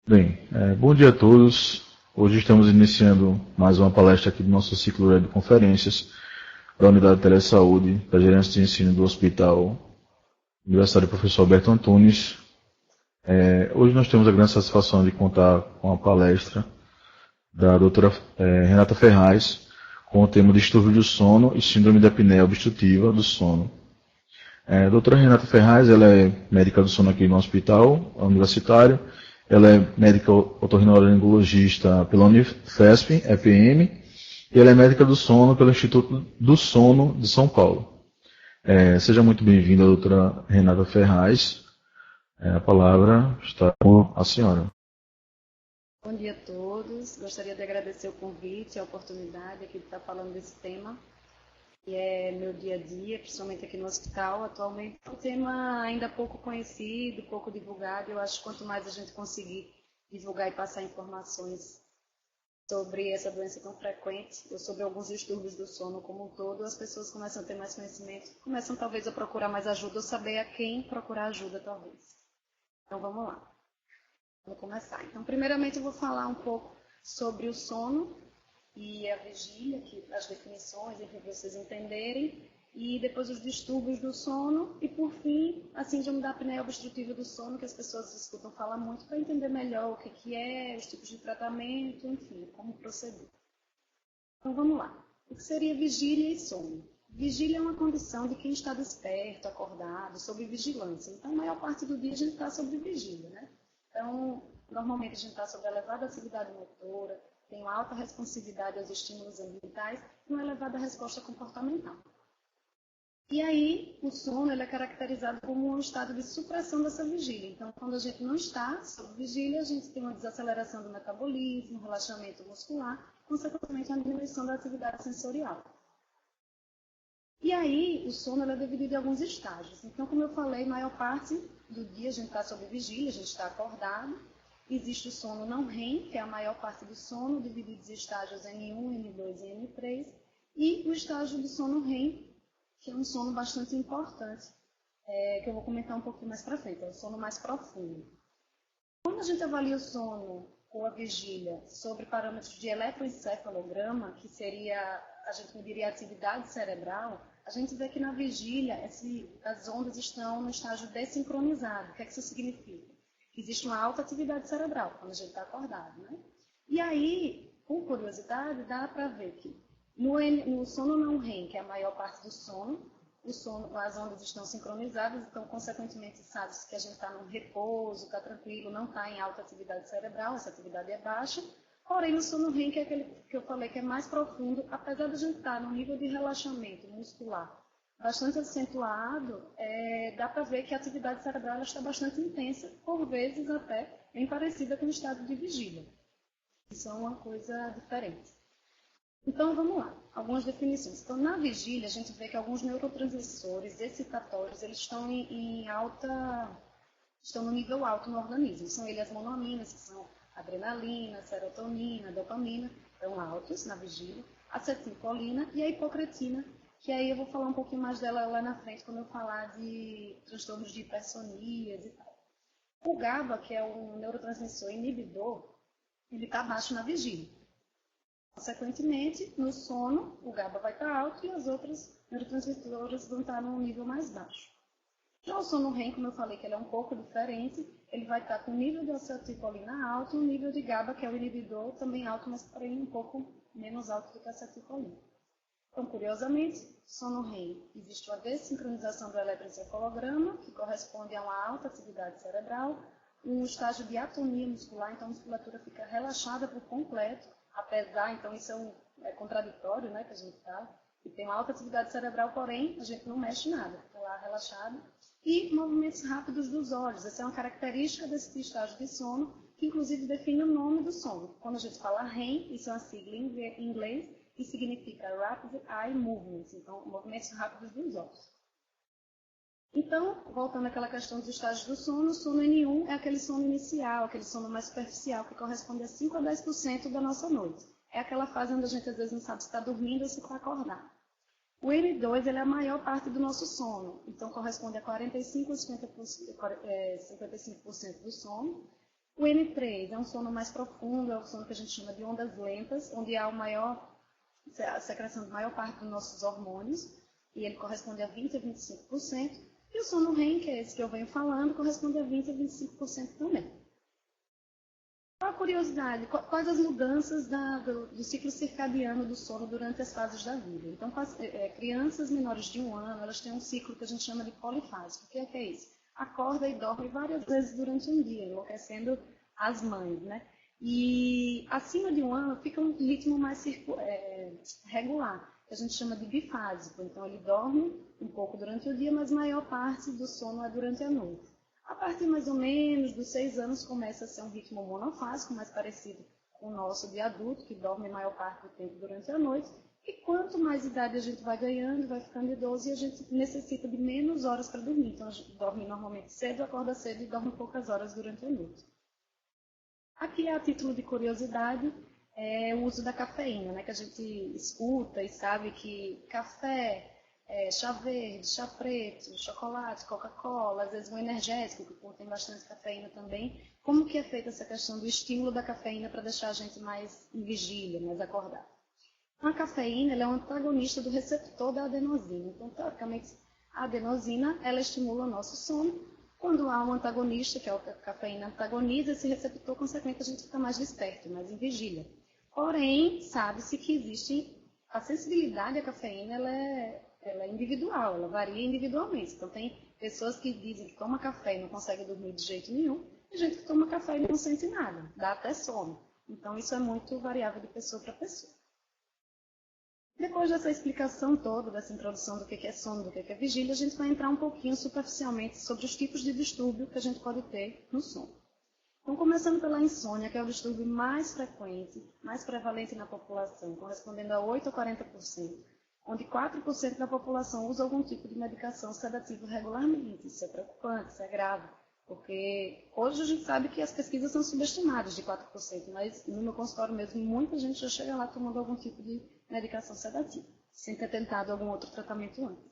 Bem, bom dia a todos. Hoje estamos iniciando mais uma palestra aqui do nosso ciclo de conferências da Unidade de Telesaúde, da Gerência de Ensino do Hospital Universitário Professor Alberto Antunes. Hoje nós temos a grande satisfação de contar com a palestra da doutora Renata Ferraz, com o tema Distúrbio do sono e síndrome da apneia obstrutiva do sono. A doutora Renata Ferraz, ela é médica do sono aqui no hospital universitário. Ela é médica otorrinolaringologista pela Unifesp, EPM, e ela é médica do sono pelo Instituto do Sono de São Paulo. Seja muito bem-vinda, doutora Renata Ferraz. A palavra está com a senhora. Bom dia a todos. Gostaria de agradecer o convite e a oportunidade aqui de estar falando desse tema, que é meu dia a dia, principalmente aqui no hospital. Atualmente é um tema ainda pouco conhecido, pouco divulgado. Eu acho que quanto mais a gente conseguir divulgar e passar informações sobre essa doença tão frequente, ou sobre alguns distúrbios do sono como um todo, as pessoas começam a ter mais conhecimento, começam talvez a procurar mais ajuda, ou saber a quem procurar ajuda talvez. Então vamos lá. Vou começar. Então, primeiramente eu vou falar um pouco sobre o sono e a vigília, as definições, para vocês entenderem, e depois os distúrbios do sono, e por fim, a síndrome da apneia obstrutiva do sono, que as pessoas escutam falar muito, para entender melhor o que é, os tipos de tratamento, enfim, como proceder. Então vamos lá. O que seria vigília e sono? Vigília é uma condição de quem está desperto, acordado, sob vigilância. Então, a maior parte do dia a gente está sob vigília, né? Então, normalmente a gente está sob elevada atividade motora, tem uma alta responsividade aos estímulos ambientais e uma elevada resposta comportamental. E aí, o sono ele é caracterizado como um estado de supressão dessa vigília. Então, quando a gente não está sob vigília, a gente tem uma desaceleração do metabolismo, um relaxamento muscular, consequentemente uma diminuição da atividade sensorial. E aí, o sono é dividido em alguns estágios. Então, como eu falei, a maior parte do dia a gente está sob vigília, a gente está acordado. Existe o sono não REM, que é a maior parte do sono, dividido em estágios N1, N2 e N3. E o estágio do sono REM, que é um sono bastante importante, que eu vou comentar um pouquinho mais para frente, é o sono mais profundo. Quando a gente avalia o sono com a vigília sobre parâmetros de eletroencefalograma, que seria, a gente mediria a atividade cerebral, a gente vê que na vigília as ondas estão no estágio desincronizado. O que é que isso significa? Que existe uma alta atividade cerebral quando a gente está acordado, né? E aí, com curiosidade, dá para ver que no sono não REM, que é a maior parte do sono, as ondas estão sincronizadas, então, consequentemente, sabe-se que a gente está num repouso, está tranquilo, não está em alta atividade cerebral, essa atividade é baixa. Porém, no sono REM, que é aquele que eu falei que é mais profundo, apesar de a gente estar num nível de relaxamento muscular bastante acentuado, dá para ver que a atividade cerebral está bastante intensa, por vezes até bem parecida com o estado de vigília. Isso é uma coisa diferente. Então, vamos lá, algumas definições. Então, na vigília, a gente vê que alguns neurotransmissores excitatórios, eles estão estão no nível alto no organismo. São eles as monoaminas, que são adrenalina, serotonina, dopamina, estão altos na vigília, acetilcolina e a hipocretina, que aí eu vou falar um pouquinho mais dela lá na frente, quando eu falar de transtornos de hipersonias e tal. O GABA, que é um neurotransmissor inibidor, ele está baixo na vigília. Consequentemente, no sono, o GABA vai estar alto e as outras neurotransmissoras vão estar num nível mais baixo. Já o sono REM, como eu falei, que ele é um pouco diferente, ele vai estar com o nível de acetilcolina alto e o nível de GABA, que é o inibidor, também alto, mas porém um pouco menos alto do que a acetilcolina. Então, curiosamente, sono REM, existe uma desincronização do eletroencefalograma, que corresponde a uma alta atividade cerebral, um estágio de atonia muscular, então a musculatura fica relaxada por completo, apesar, então isso é contraditório, né, que a gente fala, que tem uma alta atividade cerebral, porém a gente não mexe nada, fica lá relaxado. E movimentos rápidos dos olhos, essa é uma característica desse estágio de sono, que inclusive define o nome do sono. Quando a gente fala REM, isso é uma sigla em inglês, que significa Rapid Eye Movements, então movimentos rápidos dos olhos. Então, voltando àquela questão dos estágios do sono, o sono N1 é aquele sono inicial, aquele sono mais superficial, que corresponde a 5 a 10% da nossa noite. É aquela fase onde a gente às vezes não sabe se está dormindo ou se está acordado. O N2 ele é a maior parte do nosso sono, então corresponde a 45 a 55% do sono. O M3 é um sono mais profundo, é o sono que a gente chama de ondas lentas, onde há a secreção de maior parte dos nossos hormônios, e ele corresponde a 20 a 25%. E o sono REM, que é esse que eu venho falando, corresponde a 20 a 25% também. Qual a curiosidade? Quais as mudanças do ciclo circadiano do sono durante as fases da vida? Então, crianças menores de 1 ano, elas têm um ciclo que a gente chama de polifásico. O que é isso? Acorda e dorme várias vezes durante um dia, enlouquecendo as mães, né? E acima de 1 ano fica um ritmo mais regular, que a gente chama de bifásico. Então, ele dorme um pouco durante o dia, mas a maior parte do sono é durante a noite. A partir mais ou menos dos 6 anos começa a ser um ritmo monofásico, mais parecido com o nosso de adulto, que dorme a maior parte do tempo durante a noite. E quanto mais idade a gente vai ganhando, vai ficando idoso, e a gente necessita de menos horas para dormir. Então, a gente dorme normalmente cedo, acorda cedo e dorme poucas horas durante a noite. Aqui, a título de curiosidade, é o uso da cafeína, né? Que a gente escuta e sabe que café, chá verde, chá preto, chocolate, Coca-Cola, às vezes um energético, que contém bastante cafeína também. Como que é feita essa questão do estímulo da cafeína para deixar a gente mais em vigília, mais acordado? A cafeína ela é um antagonista do receptor da adenosina. Então, teoricamente, a adenosina ela estimula o nosso sono. Quando há um antagonista, que é a cafeína antagoniza esse receptor, consequentemente a gente fica mais desperto, mais em vigília. Porém, sabe-se que existe a sensibilidade à cafeína, ela é individual, ela varia individualmente. Então, tem pessoas que dizem que toma café e não consegue dormir de jeito nenhum, e gente que toma café e não sente nada, dá até sono. Então, isso é muito variável de pessoa para pessoa. Depois dessa explicação toda, dessa introdução do que é sono, do que é vigília, a gente vai entrar um pouquinho superficialmente sobre os tipos de distúrbio que a gente pode ter no sono. Então, começando pela insônia, que é o distúrbio mais frequente, mais prevalente na população, correspondendo a 8 a 40%, onde 4% da população usa algum tipo de medicação sedativa regularmente. Isso é preocupante, isso é grave, porque hoje a gente sabe que as pesquisas são subestimadas de 4%, mas no meu consultório mesmo, muita gente já chega lá tomando algum tipo de medicação sedativa, sem ter tentado algum outro tratamento antes.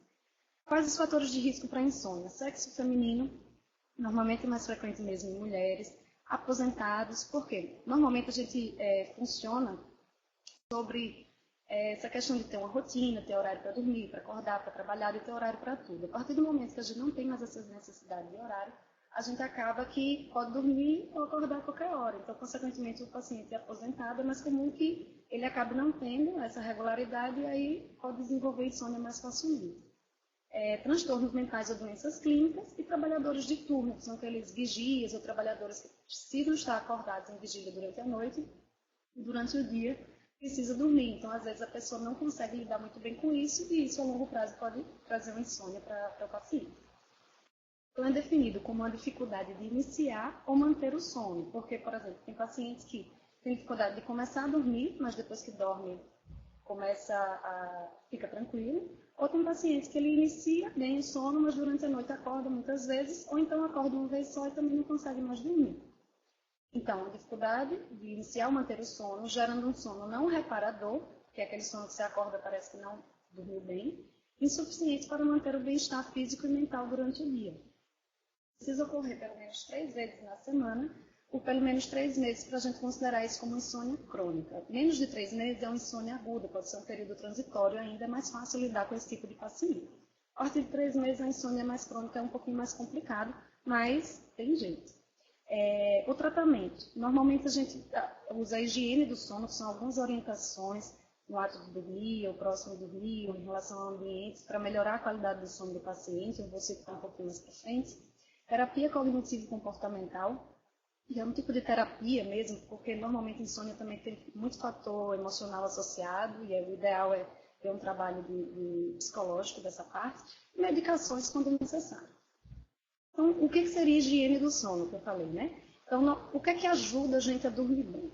Quais os fatores de risco para a insônia? Sexo feminino, normalmente é mais frequente mesmo em mulheres, aposentados, por quê? Normalmente a gente funciona sobre essa questão de ter uma rotina, ter horário para dormir, para acordar, para trabalhar e ter horário para tudo. A partir do momento que a gente não tem mais essas necessidades de horário, a gente acaba que pode dormir ou acordar a qualquer hora. Então, consequentemente, o paciente é aposentado, é mais comum que ele acabe não tendo essa regularidade e aí pode desenvolver insônia mais facilmente. Transtornos mentais ou doenças clínicas e trabalhadores de turno, que são aqueles vigias ou trabalhadores que precisam estar acordados em vigília durante a noite e durante o dia precisa dormir. Então, às vezes, a pessoa não consegue lidar muito bem com isso e isso, a longo prazo, pode trazer uma insônia para o paciente. Então, é definido como uma dificuldade de iniciar ou manter o sono. Porque, por exemplo, tem pacientes que têm dificuldade de começar a dormir, mas depois que dorme, fica tranquilo. Ou tem pacientes que ele inicia bem o sono, mas durante a noite acorda muitas vezes, ou então acorda uma vez só e também não consegue mais dormir. Então, a dificuldade de iniciar ou manter o sono, gerando um sono não reparador, que é aquele sono que você acorda e parece que não dormiu bem, insuficiente para manter o bem-estar físico e mental durante o dia. Precisa ocorrer pelo menos 3 vezes na semana, por pelo menos 3 meses, para a gente considerar isso como insônia crônica. Menos de 3 meses é uma insônia aguda, pode ser um período transitório, ainda é mais fácil lidar com esse tipo de paciente. A partir de 3 meses, a insônia mais crônica é um pouquinho mais complicado, mas tem jeito. O tratamento. Normalmente a gente usa a higiene do sono, que são algumas orientações no ato de dormir, ou próximo de dormir, ou em relação ao ambiente, para melhorar a qualidade do sono do paciente. Eu vou citar um pouquinho mais para frente. Terapia cognitivo-comportamental, que é um tipo de terapia mesmo, porque normalmente a insônia também tem muito fator emocional associado, e o ideal é ter um trabalho de psicológico dessa parte, e medicações quando necessário. Então, o que seria higiene do sono, que eu falei, né? Então, o que é que ajuda a gente a dormir bem?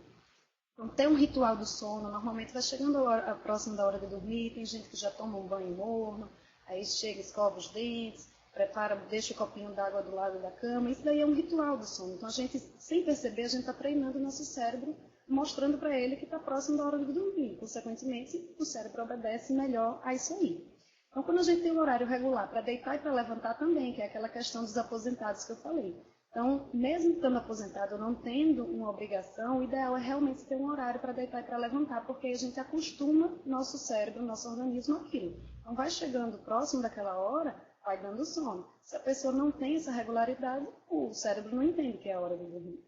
Então, ter um ritual do sono, normalmente vai chegando próximo da hora de dormir, tem gente que já toma um banho morno, aí chega, escova os dentes, prepara, deixa o copinho d'água do lado da cama, isso daí é um ritual do sono. Então, a gente, sem perceber, a gente está treinando o nosso cérebro, mostrando para ele que está próximo da hora de dormir. Consequentemente, o cérebro obedece melhor a isso aí. Então, quando a gente tem um horário regular para deitar e para levantar também, que é aquela questão dos aposentados que eu falei. Então, mesmo estando aposentado ou não tendo uma obrigação, o ideal é realmente ter um horário para deitar e para levantar, porque aí a gente acostuma nosso cérebro, nosso organismo àquilo. Então, vai chegando próximo daquela hora, vai dando sono. Se a pessoa não tem essa regularidade, o cérebro não entende que é a hora de dormir.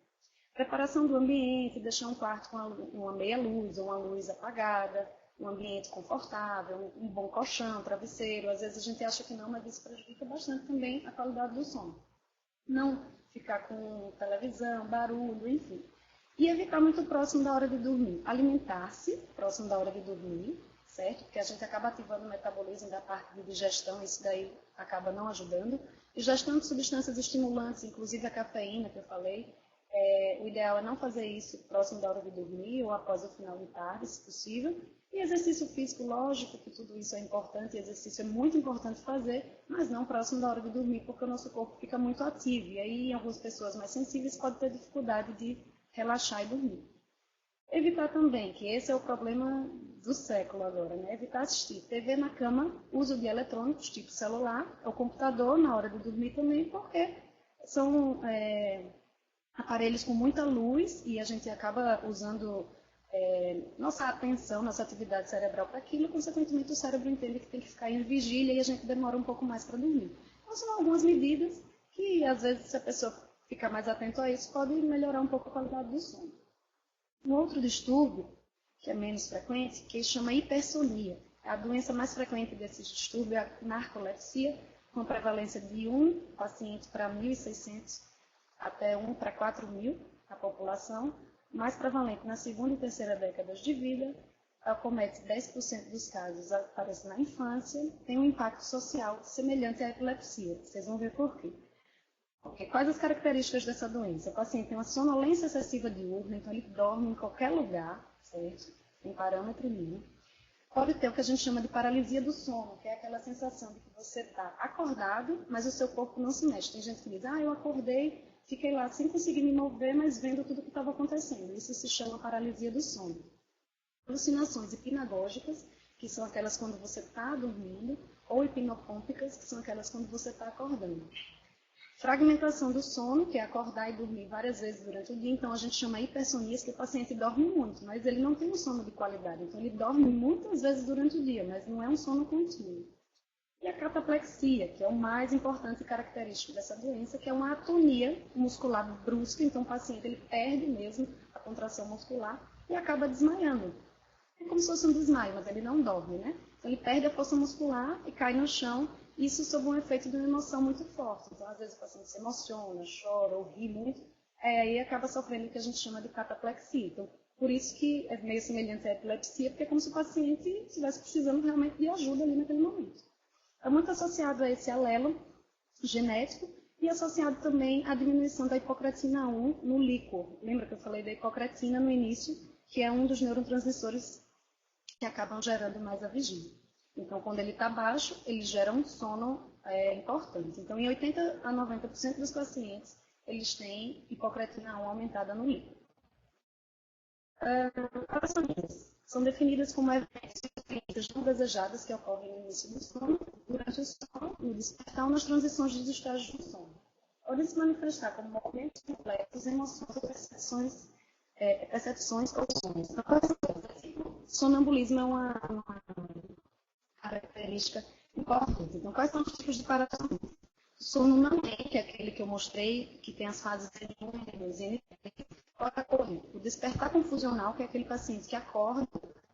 Preparação do ambiente, deixar um quarto com uma meia luz ou uma luz apagada, um ambiente confortável, um bom colchão, travesseiro. Às vezes a gente acha que não, mas isso prejudica bastante também a qualidade do sono. Não ficar com televisão, barulho, enfim. E evitar muito próximo da hora de dormir. Alimentar-se próximo da hora de dormir, certo? Porque a gente acaba ativando o metabolismo da parte de digestão, isso daí acaba não ajudando. Ingestão de substâncias estimulantes, inclusive a cafeína que eu falei. O ideal é não fazer isso próximo da hora de dormir ou após o final de tarde, se possível. E exercício físico, lógico que tudo isso é importante, exercício é muito importante fazer, mas não próximo da hora de dormir, porque o nosso corpo fica muito ativo. E aí, em algumas pessoas mais sensíveis, pode ter dificuldade de relaxar e dormir. Evitar também, que esse é o problema do século agora, né? Evitar assistir TV na cama, uso de eletrônicos, tipo celular ou computador, na hora de dormir também, porque são aparelhos com muita luz e a gente acaba usando nossa atenção, nossa atividade cerebral para aquilo, consequentemente o cérebro entende que tem que ficar em vigília e a gente demora um pouco mais para dormir. Então são algumas medidas que, às vezes, se a pessoa ficar mais atento a isso, pode melhorar um pouco a qualidade do sono. Um outro distúrbio, que é menos frequente, que chama hipersonia. A doença mais frequente desse distúrbio é a narcolepsia, com prevalência de 1 paciente para 1.600 até 1 para 4.000 a população, mais prevalente na segunda e terceira décadas de vida, acomete 10% dos casos, aparece na infância, tem um impacto social semelhante à epilepsia. Vocês vão ver por quê. Porque quais as características dessa doença? O paciente tem uma sonolência excessiva diurna, então ele dorme em qualquer lugar, certo? Tem parâmetro mínimo. Pode ter o que a gente chama de paralisia do sono, que é aquela sensação de que você está acordado, mas o seu corpo não se mexe. Tem gente que diz, eu acordei, fiquei lá sem conseguir me mover, mas vendo tudo o que estava acontecendo. Isso se chama paralisia do sono. Alucinações hipnagógicas, que são aquelas quando você está dormindo, ou hipnocômpicas, que são aquelas quando você está acordando. Fragmentação do sono, que é acordar e dormir várias vezes durante o dia, então a gente chama hipersonia, que o paciente dorme muito, mas ele não tem um sono de qualidade, então ele dorme muitas vezes durante o dia, mas não é um sono contínuo. E a cataplexia, que é o mais importante e característico dessa doença, que é uma atonia muscular brusca, então o paciente ele perde mesmo a contração muscular e acaba desmaiando. É como se fosse um desmaio, mas ele não dorme, né? Então ele perde a força muscular e cai no chão, isso sob um efeito de uma emoção muito forte. Então, às vezes o paciente se emociona, chora ou ri muito, aí acaba sofrendo o que a gente chama de cataplexia. Então, por isso que é meio semelhante à epilepsia, porque é como se o paciente estivesse precisando realmente de ajuda ali naquele momento. É muito associado a esse alelo genético e associado também à diminuição da hipocretina 1 no líquor. Lembra que eu falei da hipocretina no início, que é um dos neurotransmissores que acabam gerando mais a vigília. Então, quando ele está baixo, ele gera um sono importante. Então, em 80% a 90% dos pacientes, eles têm hipocretina 1 aumentada no líquido. As são definidas como eventos e experiências não desejadas que ocorrem no início do sono, durante o sono, no despertar ou nas transições dos estágios do sono. Podem se manifestar como movimentos complexos, emoções ou percepções ou sonhos. Então, sonambulismo é uma característica importante. Então, quais são os tipos de parasomnia? O sono não é, que é aquele que eu mostrei, que tem as fases N1, N2 e N3, pode ocorrer. O despertar confusional, que é aquele paciente que acorda,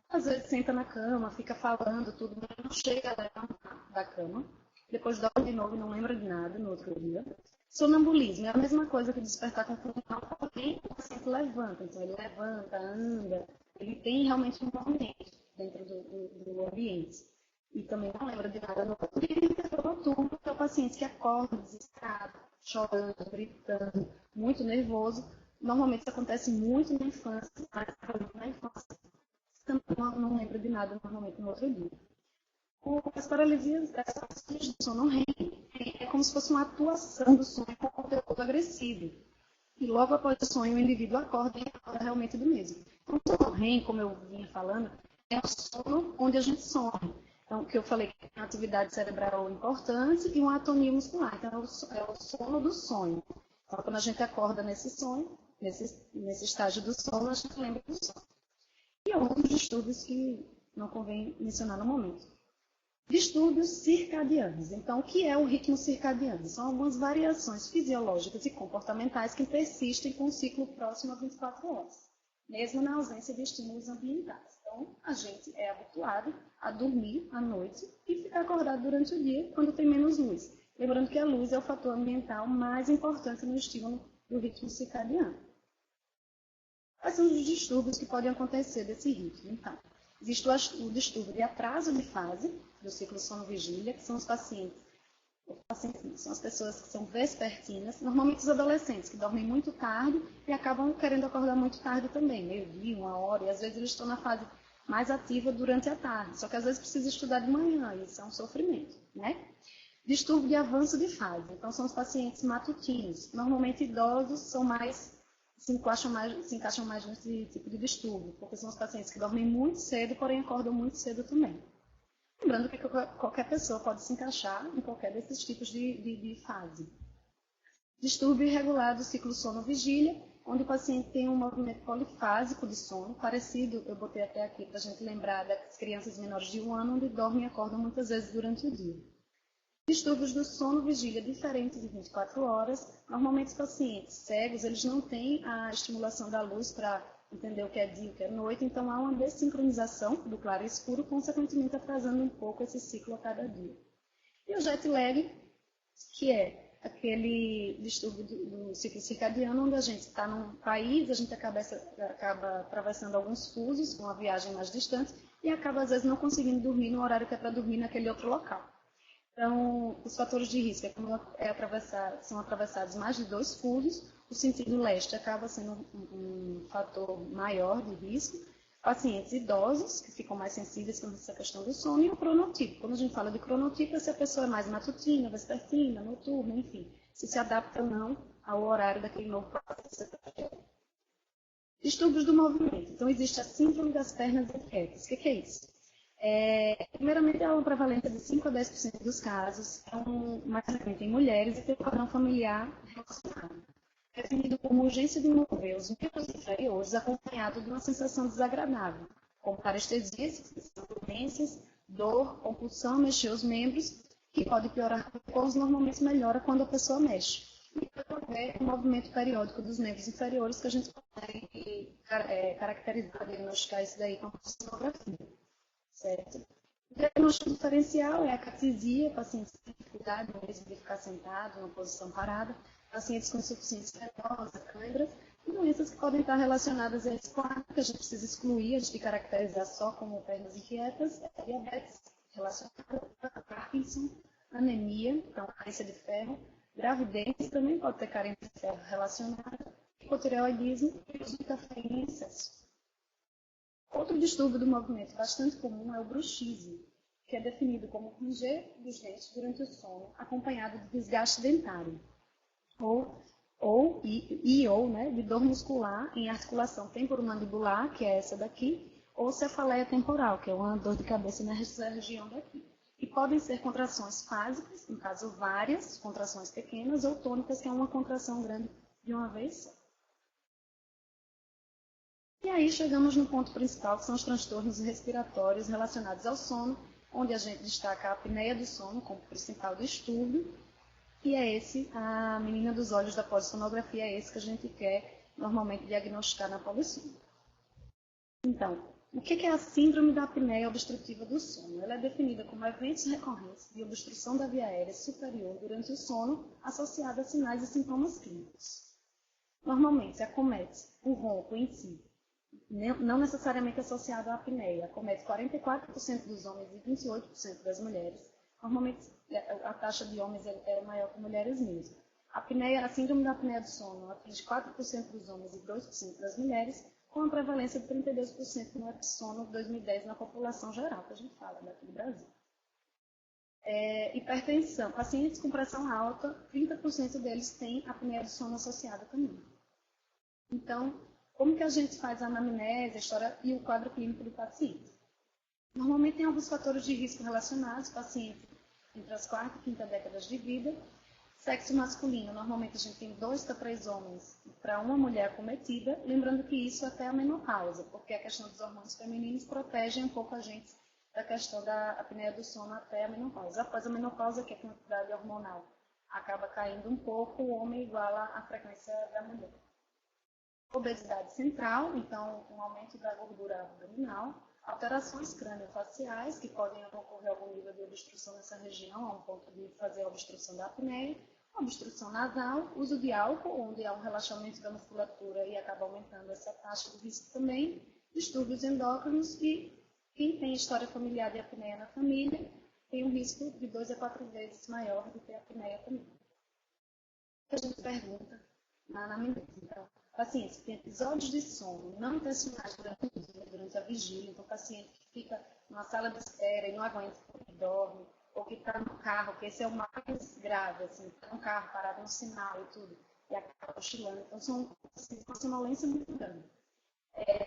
às vezes senta na cama, fica falando tudo, mas não chega a levantar da cama. Depois dorme de novo e não lembra de nada no outro dia. Sonambulismo é a mesma coisa que despertar confusional, porém o paciente levanta. Então, ele levanta, anda, ele tem realmente um movimento dentro do ambiente. E também não lembra de nada no outro dia. E o noturno, que é o paciente que acorda desesperado, chorando, gritando, muito nervoso. Normalmente isso acontece muito na infância, mas na infância também não lembra de nada normalmente no outro dia. As paralisias do sono REM é como se fosse uma atuação do sonho com conteúdo agressivo. E logo após o sonho, o indivíduo acorda e acorda realmente do mesmo. Então, o sono REM, como eu vinha falando, é o sono onde a gente sonha. Então, que eu falei que tem uma atividade cerebral importante e uma atonia muscular. Então, é o sono do sonho. Então, quando a gente acorda nesse sonho, nesse estágio do sono, a gente lembra do sono. E outros distúrbios que não convém mencionar no momento. Distúrbios circadianos. Então, o que é o ritmo circadiano? São algumas variações fisiológicas e comportamentais que persistem com um ciclo próximo a 24 horas, mesmo na ausência de estímulos ambientais. Então, a gente é habituado a dormir à noite e ficar acordado durante o dia quando tem menos luz. Lembrando que a luz é o fator ambiental mais importante no estímulo do ritmo circadiano. Quais são os distúrbios que podem acontecer desse ritmo? Então, existe o distúrbio de atraso de fase do ciclo sono-vigília, que são os pacientes, são as pessoas que são vespertinas, normalmente os adolescentes, que dormem muito tarde e acabam querendo acordar muito tarde também, meio-dia, 1 hora, e às vezes eles estão na fase mais ativa durante a tarde, só que às vezes precisa estudar de manhã, e isso é um sofrimento, né? Distúrbio de avanço de fase, então são os pacientes matutinos, normalmente idosos são mais se encaixam mais nesse tipo de distúrbio, porque são os pacientes que dormem muito cedo, porém acordam muito cedo também. Lembrando que qualquer pessoa pode se encaixar em qualquer desses tipos de fase. Distúrbio irregular do ciclo sono-vigília, onde o paciente tem um movimento polifásico de sono, parecido, eu botei até aqui para a gente lembrar das crianças menores de 1 ano, onde dormem e acordam muitas vezes durante o dia. Distúrbios do sono-vigília diferentes de 24 horas. Normalmente os pacientes cegos, eles não têm a estimulação da luz para entender o que é dia e o que é noite, então há uma dessincronização do claro e escuro, consequentemente atrasando um pouco esse ciclo a cada dia. E o jet lag, que é aquele distúrbio do ciclo circadiano, onde a gente está num país, a gente acaba atravessando alguns fusos, com uma viagem mais distante, e acaba às vezes não conseguindo dormir no horário que é para dormir naquele outro local. Então, os fatores de risco são atravessados mais de 2 fusos, o sentido leste acaba sendo um fator maior de risco, pacientes idosos, que ficam mais sensíveis com essa questão do sono, e o cronotipo. Quando a gente fala de cronotipo, é se a pessoa é mais matutina, vespertina, noturna, enfim, se adapta ou não ao horário daquele novo processo. Distúrbios do movimento. Então, existe a síndrome das pernas inquietas. O que é isso? Primeiramente, é uma prevalência de 5 a 10% dos casos, mais frequente em mulheres e tem um padrão familiar relacionado. É definido como urgência de mover os membros inferiores acompanhado de uma sensação desagradável, como parestesias, dormências, dor, compulsão, mexer os membros, que pode piorar com o repouso, normalmente melhora quando a pessoa mexe. E pode haver um movimento periódico dos membros inferiores que a gente consegue caracterizar, diagnosticar isso daí com a sonografia. Certo? O diagnóstico diferencial é a catesia, pacientes com dificuldade mesmo de ficar sentado, numa posição parada, pacientes com insuficiência venosa, câimbras, e doenças que podem estar relacionadas a esse quadro, que a gente precisa excluir antes de caracterizar só como pernas inquietas, é diabetes relacionada a Parkinson, anemia, então carência de ferro, gravidez também pode ter carência de ferro relacionada, hipotireoidismo e uso de cafeína em excesso. Outro distúrbio do movimento bastante comum é o bruxismo, que é definido como ranger dos dentes durante o sono, acompanhado de desgaste dentário, ou de dor muscular em articulação temporomandibular, que é essa daqui, ou cefaleia temporal, que é uma dor de cabeça nessa região daqui. E podem ser contrações fásicas, no caso várias, contrações pequenas, ou tônicas, que é uma contração grande de uma vez só. E aí chegamos no ponto principal, que são os transtornos respiratórios relacionados ao sono, onde a gente destaca a apneia do sono como principal distúrbio, e é esse, a menina dos olhos da polissonografia, é esse que a gente quer normalmente diagnosticar na polissono. Então, o que é a síndrome da apneia obstrutiva do sono? Ela é definida como eventos recorrentes de obstrução da via aérea superior durante o sono, associada a sinais e sintomas clínicos. Normalmente, acomete o ronco em si, não necessariamente associado à apneia, acomete 44% dos homens e 28% das mulheres. Normalmente a taxa de homens era maior que mulheres mesmo. A síndrome da apneia do sono atinge 4% dos homens e 2% das mulheres, com a prevalência de 32% no epissono de 2010 na população geral, que a gente fala daqui do Brasil. Hipertensão. Pacientes com pressão alta, 30% deles têm apneia do sono associada também. Então, como que a gente faz a anamnese, a história e o quadro clínico do paciente? Normalmente tem alguns fatores de risco relacionados, paciente entre as 4ª e 5ª décadas de vida, Sexo masculino, normalmente a gente tem 2 a 3 homens para uma mulher acometida, lembrando que isso até a menopausa, porque a questão dos hormônios femininos protege um pouco a gente da questão da apneia do sono até a menopausa. Após a menopausa, que é a quantidade hormonal acaba caindo um pouco, o homem iguala a frequência da mulher. Obesidade central, então um aumento da gordura abdominal, alterações crâniofaciais, que podem ocorrer algum nível de obstrução nessa região, a um ponto de fazer a obstrução da apneia, obstrução nasal, uso de álcool, onde há um relaxamento da musculatura e acaba aumentando essa taxa de risco também, distúrbios endócrinos e quem tem história familiar de apneia na família tem um risco de 2 a 4 vezes maior de ter apneia também. A gente pergunta na anamnese. Então, pacientes que têm episódios de sono não intencionais durante o dia, durante a vigília, então paciente que fica numa sala de espera e não aguenta e dorme, ou que está no carro, que esse é o mais grave, assim, está no carro parado no sinal e tudo, e acaba cochilando. Então, são assim, uma sonolência muito grande.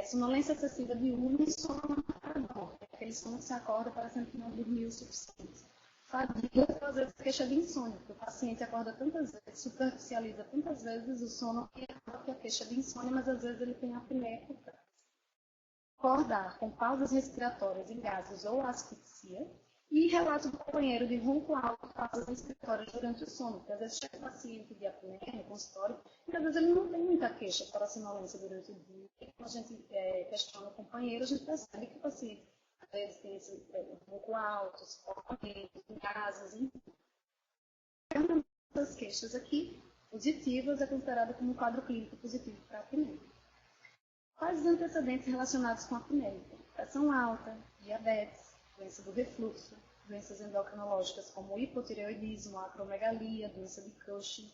Sonolência excessiva diurna e sono matador, aquele sono que se acorda parecendo que não dormiu o suficiente. Fadiga, às vezes, queixa de insônia, porque o paciente acorda tantas vezes, superficializa tantas vezes o sono que a queixa de insônia, mas às vezes ele tem apneia por trás. Acordar com pausas respiratórias em gases ou asfixia, e relato do companheiro de ronco alto, pausas respiratórias durante o sono, porque às vezes chega o paciente de apneia no consultório, e às vezes ele não tem muita queixa para a sonolência durante o dia. E quando a gente questiona o companheiro, a gente percebe que o paciente às vezes tem esse ronco alto, sufocamento, gases, enfim. Uma das queixas aqui, positivas, é considerada como um quadro clínico positivo para a apneia. Quais os antecedentes relacionados com a apneia? Pressão alta, diabetes, doença do refluxo, doenças endocrinológicas como hipotireoidismo, acromegalia, doença de Cushing,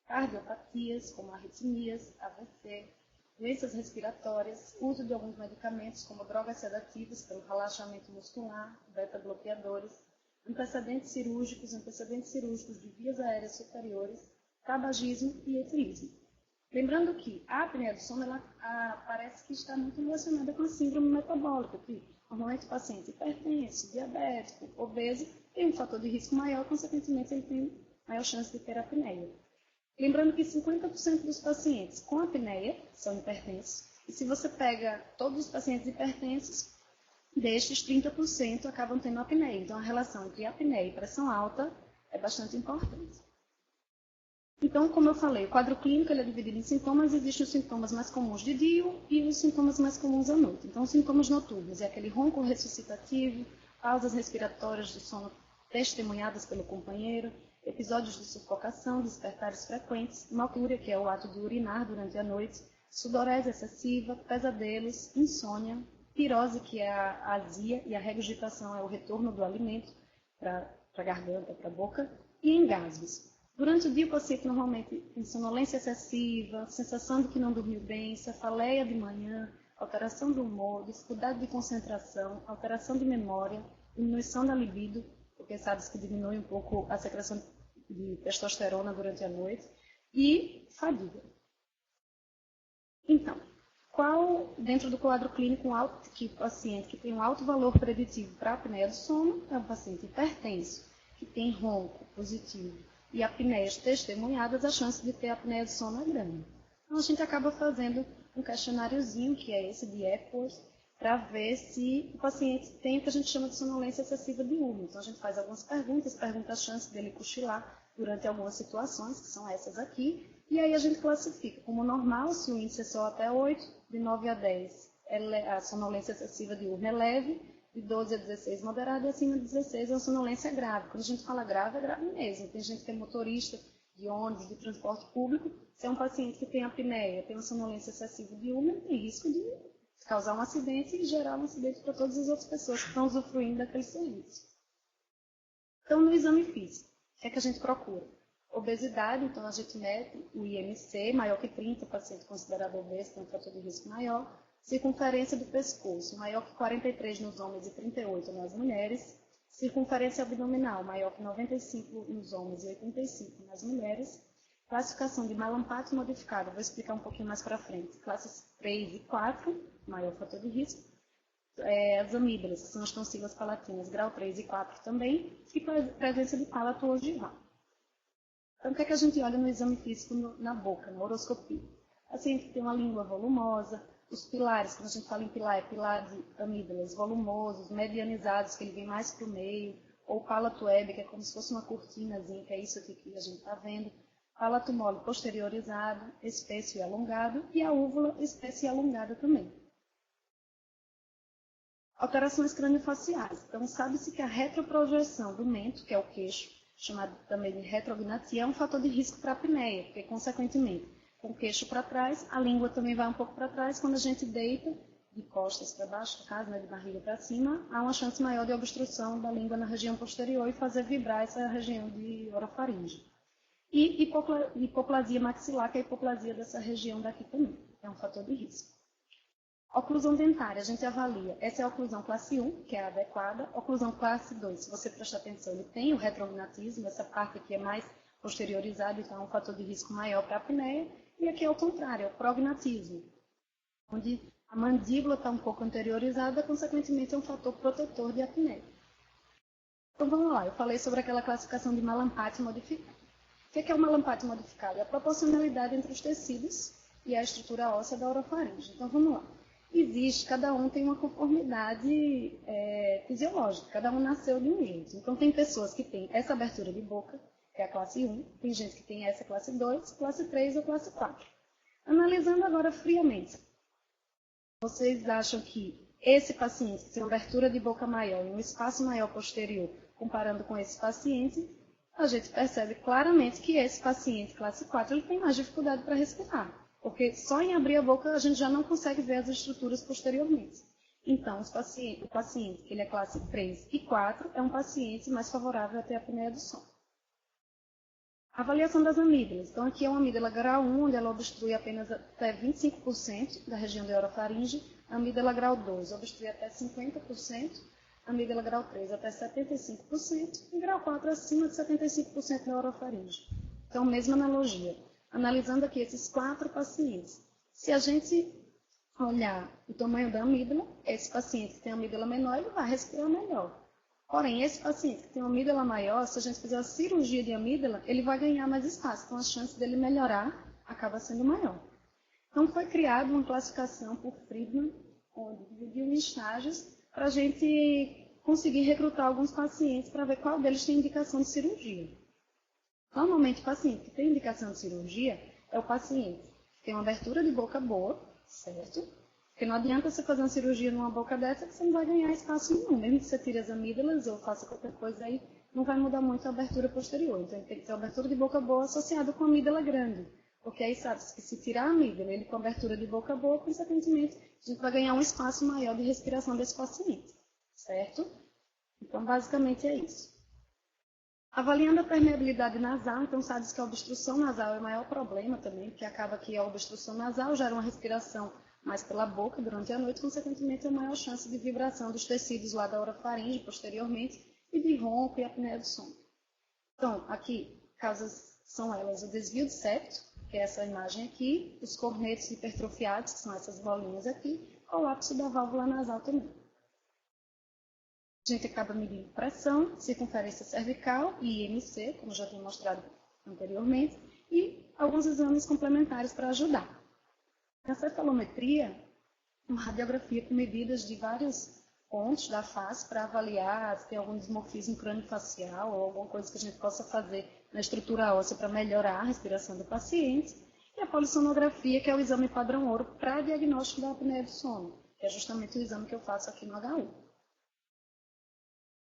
cardiopatias como arritmias, AVC, doenças respiratórias, uso de alguns medicamentos como drogas sedativas pelo relaxamento muscular, beta-bloqueadores, antecedentes cirúrgicos de vias aéreas superiores, tabagismo e etuísmo. Lembrando que a apneia do sono parece que está muito relacionada com a síndrome metabólica, que normalmente o paciente hipertenso, diabético, obeso, tem um fator de risco maior, consequentemente ele tem maior chance de ter apneia. Lembrando que 50% dos pacientes com apneia são hipertensos, e se você pega todos os pacientes hipertensos, destes 30% acabam tendo apneia. Então a relação entre apneia e pressão alta é bastante importante. Então, como eu falei, o quadro clínico ele é dividido em sintomas, existem os sintomas mais comuns de dia e os sintomas mais comuns à noite. Então, os sintomas noturnos é aquele ronco ressuscitativo, pausas respiratórias do sono testemunhadas pelo companheiro, episódios de sufocação, despertares frequentes, hematuria, que é o ato de urinar durante a noite, sudorese excessiva, pesadelos, insônia, pirose, que é a azia, e a regurgitação é o retorno do alimento para a garganta, para a boca, e engasgos. Durante o dia, o paciente normalmente tem sonolência excessiva, sensação de que não dormiu bem, cefaleia de manhã, alteração do humor, dificuldade de concentração, alteração de memória, diminuição da libido, porque sabe-se que diminui um pouco a secreção de testosterona durante a noite, e fadiga. Então, qual, dentro do quadro clínico, que o paciente que tem um alto valor preditivo para a apneia do sono é um paciente hipertenso, que tem ronco positivo, e apneias testemunhadas, a chance de ter apneia do sono é grande. Então, a gente acaba fazendo um questionáriozinho, que é esse de Epworth, para ver se o paciente tem o que a gente chama de sonolência excessiva diurna. Então, a gente faz algumas perguntas, pergunta a chance dele cochilar durante algumas situações, que são essas aqui, e aí a gente classifica como normal, se o índice é só até 8, de 9 a 10, a sonolência excessiva diurna é leve, de 12 a 16 moderada, e acima de 16 é uma sonolência grave. Quando a gente fala grave, é grave mesmo. Tem gente que é motorista de ônibus, de transporte público, se é um paciente que tem apneia, tem uma sonolência excessiva diurna, tem risco de causar um acidente e gerar um acidente para todas as outras pessoas que estão usufruindo daquele serviço. Então, no exame físico, o que é que a gente procura? Obesidade, então a gente mede o IMC, maior que 30, paciente considerado obeso, tem um fator de risco maior. Circunferência do pescoço, maior que 43 nos homens e 38 nas mulheres. Circunferência abdominal, maior que 95 nos homens e 85 nas mulheres. Classificação de Mallampati modificada, vou explicar um pouquinho mais para frente. Classes 3 e 4, maior fator de risco. As amígdalas, que são as tonsilas palatinas, grau 3 e 4 também. E presença de palato ogival. Então, o que é que a gente olha no exame físico na boca, na horoscopia? A paciente que tem uma língua volumosa, os pilares, quando a gente fala em pilar, é pilar de amígdalas volumosos, medianizados, que ele vem mais para o meio, ou palato web, que é como se fosse uma cortinazinha, que é isso aqui que a gente está vendo. Palato mole posteriorizado, espesso e alongado, e a úvula espessa e alongada também. Alterações craniofaciais. Então, sabe-se que a retroprojeção do mento, que é o queixo, chamado também de retrognatia, é um fator de risco para a apneia, porque, consequentemente, com o queixo para trás, a língua também vai um pouco para trás. Quando a gente deita, de costas para baixo, no caso, né, de barriga para cima, há uma chance maior de obstrução da língua na região posterior e fazer vibrar essa região de orofaringe. E hipoplasia maxilar, que é a hipoplasia dessa região daqui também, é um fator de risco. Oclusão dentária, a gente avalia. Essa é a oclusão classe 1, que é a adequada. Oclusão classe 2, se você prestar atenção, ele tem o retrognatismo, essa parte aqui é mais posteriorizada, então é um fator de risco maior para a apneia. E aqui é o contrário, é o prognatismo, onde a mandíbula está um pouco anteriorizada, consequentemente é um fator protetor de apneia. Então vamos lá, eu falei sobre aquela classificação de Malampati modificada. O que é o Malampati modificado? É a proporcionalidade entre os tecidos e a estrutura óssea da orofaringe. Então vamos lá. Existe, cada um tem uma conformidade fisiológica, cada um nasceu de um jeito. Então tem pessoas que têm essa abertura de boca, que é a classe 1, tem gente que tem essa classe 2, classe 3 ou classe 4. Analisando agora friamente, vocês acham que esse paciente que tem uma abertura de boca maior e um espaço maior posterior, comparando com esse paciente, a gente percebe claramente que esse paciente classe 4 ele tem mais dificuldade para respirar. Porque só em abrir a boca a gente já não consegue ver as estruturas posteriormente. Então, o paciente que ele é classe 3 e 4 é um paciente mais favorável a ter a apneia do sono. Avaliação das amígdalas. Então, aqui é uma amígdala grau 1, onde ela obstrui apenas até 25% da região da orofaringe. A amígdala grau 2 obstrui até 50%. A amígdala grau 3 até 75%. E grau 4 acima de 75% da orofaringe. Então, mesma analogia. Analisando aqui esses 4 pacientes. Se a gente olhar o tamanho da amígdala, esse paciente que tem a amígdala menor, ele vai respirar melhor. Porém, esse paciente que tem uma amígdala maior, se a gente fizer a cirurgia de amígdala, ele vai ganhar mais espaço. Então, a chance dele melhorar acaba sendo maior. Então, foi criada uma classificação por Friedman, onde dividiu em estágios, para a gente conseguir recrutar alguns pacientes para ver qual deles tem indicação de cirurgia. Normalmente, o paciente que tem indicação de cirurgia é o paciente que tem uma abertura de boca boa, certo? Porque não adianta você fazer uma cirurgia numa boca dessa que você não vai ganhar espaço nenhum. Mesmo que você tire as amígdalas ou faça qualquer coisa aí, não vai mudar muito a abertura posterior. Então, tem que ter uma abertura de boca boa associada com a amígdala grande. Porque aí sabe-se que se tirar a amígdala, ele com abertura de boca boa, consequentemente, a gente vai ganhar um espaço maior de respiração desse paciente, certo? Então, basicamente é isso. Avaliando a permeabilidade nasal, então sabe-se que a obstrução nasal é o maior problema também, porque acaba que a obstrução nasal gera uma respiração mais pela boca durante a noite, consequentemente a maior chance de vibração dos tecidos lá da orofaringe posteriormente e de ronco e apneia do sono. Então, aqui, causas são elas o desvio de septo, que é essa imagem aqui, os cornetos hipertrofiados, que são essas bolinhas aqui, colapso da válvula nasal também. A gente acaba medindo pressão, circunferência cervical e IMC, como já tinha mostrado anteriormente, e alguns exames complementares para ajudar. Na cefalometria, uma radiografia com medidas de vários pontos da face para avaliar se tem algum dismorfismo craniofacial ou alguma coisa que a gente possa fazer na estrutura óssea para melhorar a respiração do paciente. E a polissonografia, que é o exame padrão ouro para diagnóstico da apneia do sono, que é justamente o exame que eu faço aqui no HU.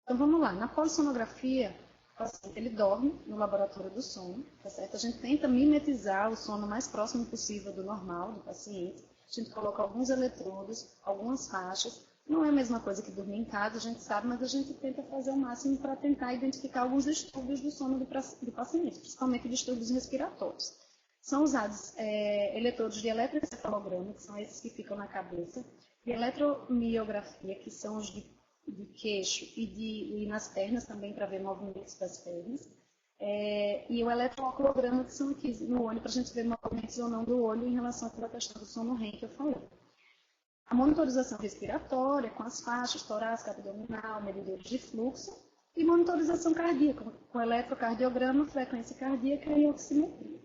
Então vamos lá, na polissonografia, o paciente ele dorme no laboratório do sono, tá certo? A gente tenta mimetizar o sono o mais próximo possível do normal do paciente. A gente coloca alguns eletrodos, algumas faixas. Não é a mesma coisa que dormir em casa, a gente sabe, mas a gente tenta fazer o máximo para tentar identificar alguns distúrbios do sono do paciente, principalmente distúrbios respiratórios. São usados eletrodos de eletroencefalograma, que são esses que ficam na cabeça, de eletromiografia, que são os de queixo e nas pernas também para ver movimentos das pernas. E o eletrooculograma, que são aqui no olho, para a gente ver movimentos ou não do olho em relação àquela questão do sono REM que eu falei. A monitorização respiratória, com as faixas torácica, abdominal, medidores de fluxo, e monitorização cardíaca, com eletrocardiograma, frequência cardíaca e oximetria.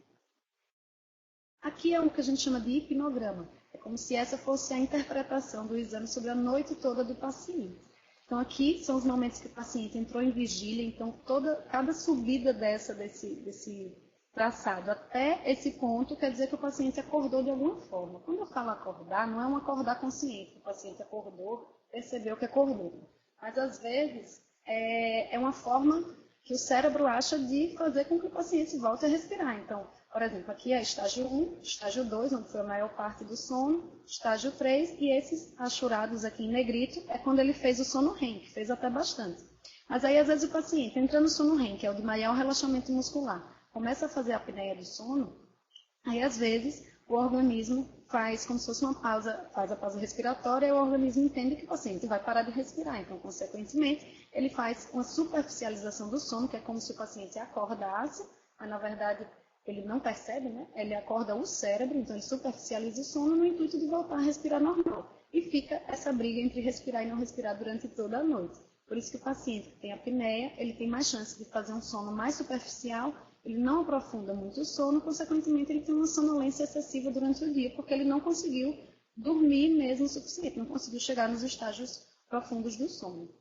Aqui é o que a gente chama de hipnograma. É como se essa fosse a interpretação do exame sobre a noite toda do paciente. Então, aqui são os momentos que o paciente entrou em vigília, então cada subida desse traçado até esse ponto quer dizer que o paciente acordou de alguma forma. Quando eu falo acordar, não é um acordar consciente, o paciente acordou, percebeu que acordou. Mas, às vezes, é uma forma que o cérebro acha de fazer com que o paciente volte a respirar. Então, por exemplo, aqui é estágio 1, estágio 2, onde foi a maior parte do sono, estágio 3, e esses achurados aqui em negrito é quando ele fez o sono REM, que fez até bastante. Mas aí, às vezes, o paciente entra no sono REM, que é o de maior relaxamento muscular, começa a fazer a apneia do sono, aí, às vezes, o organismo faz como se fosse uma pausa, faz a pausa respiratória, e o organismo entende que o paciente vai parar de respirar. Então, consequentemente, ele faz uma superficialização do sono, que é como se o paciente acordasse, mas, na verdade, ele não percebe, né? Ele acorda o cérebro, então ele superficializa o sono no intuito de voltar a respirar normal. E fica essa briga entre respirar e não respirar durante toda a noite. Por isso que o paciente que tem apneia, ele tem mais chance de fazer um sono mais superficial, ele não aprofunda muito o sono, consequentemente ele tem uma sonolência excessiva durante o dia, porque ele não conseguiu dormir mesmo o suficiente, não conseguiu chegar nos estágios profundos do sono.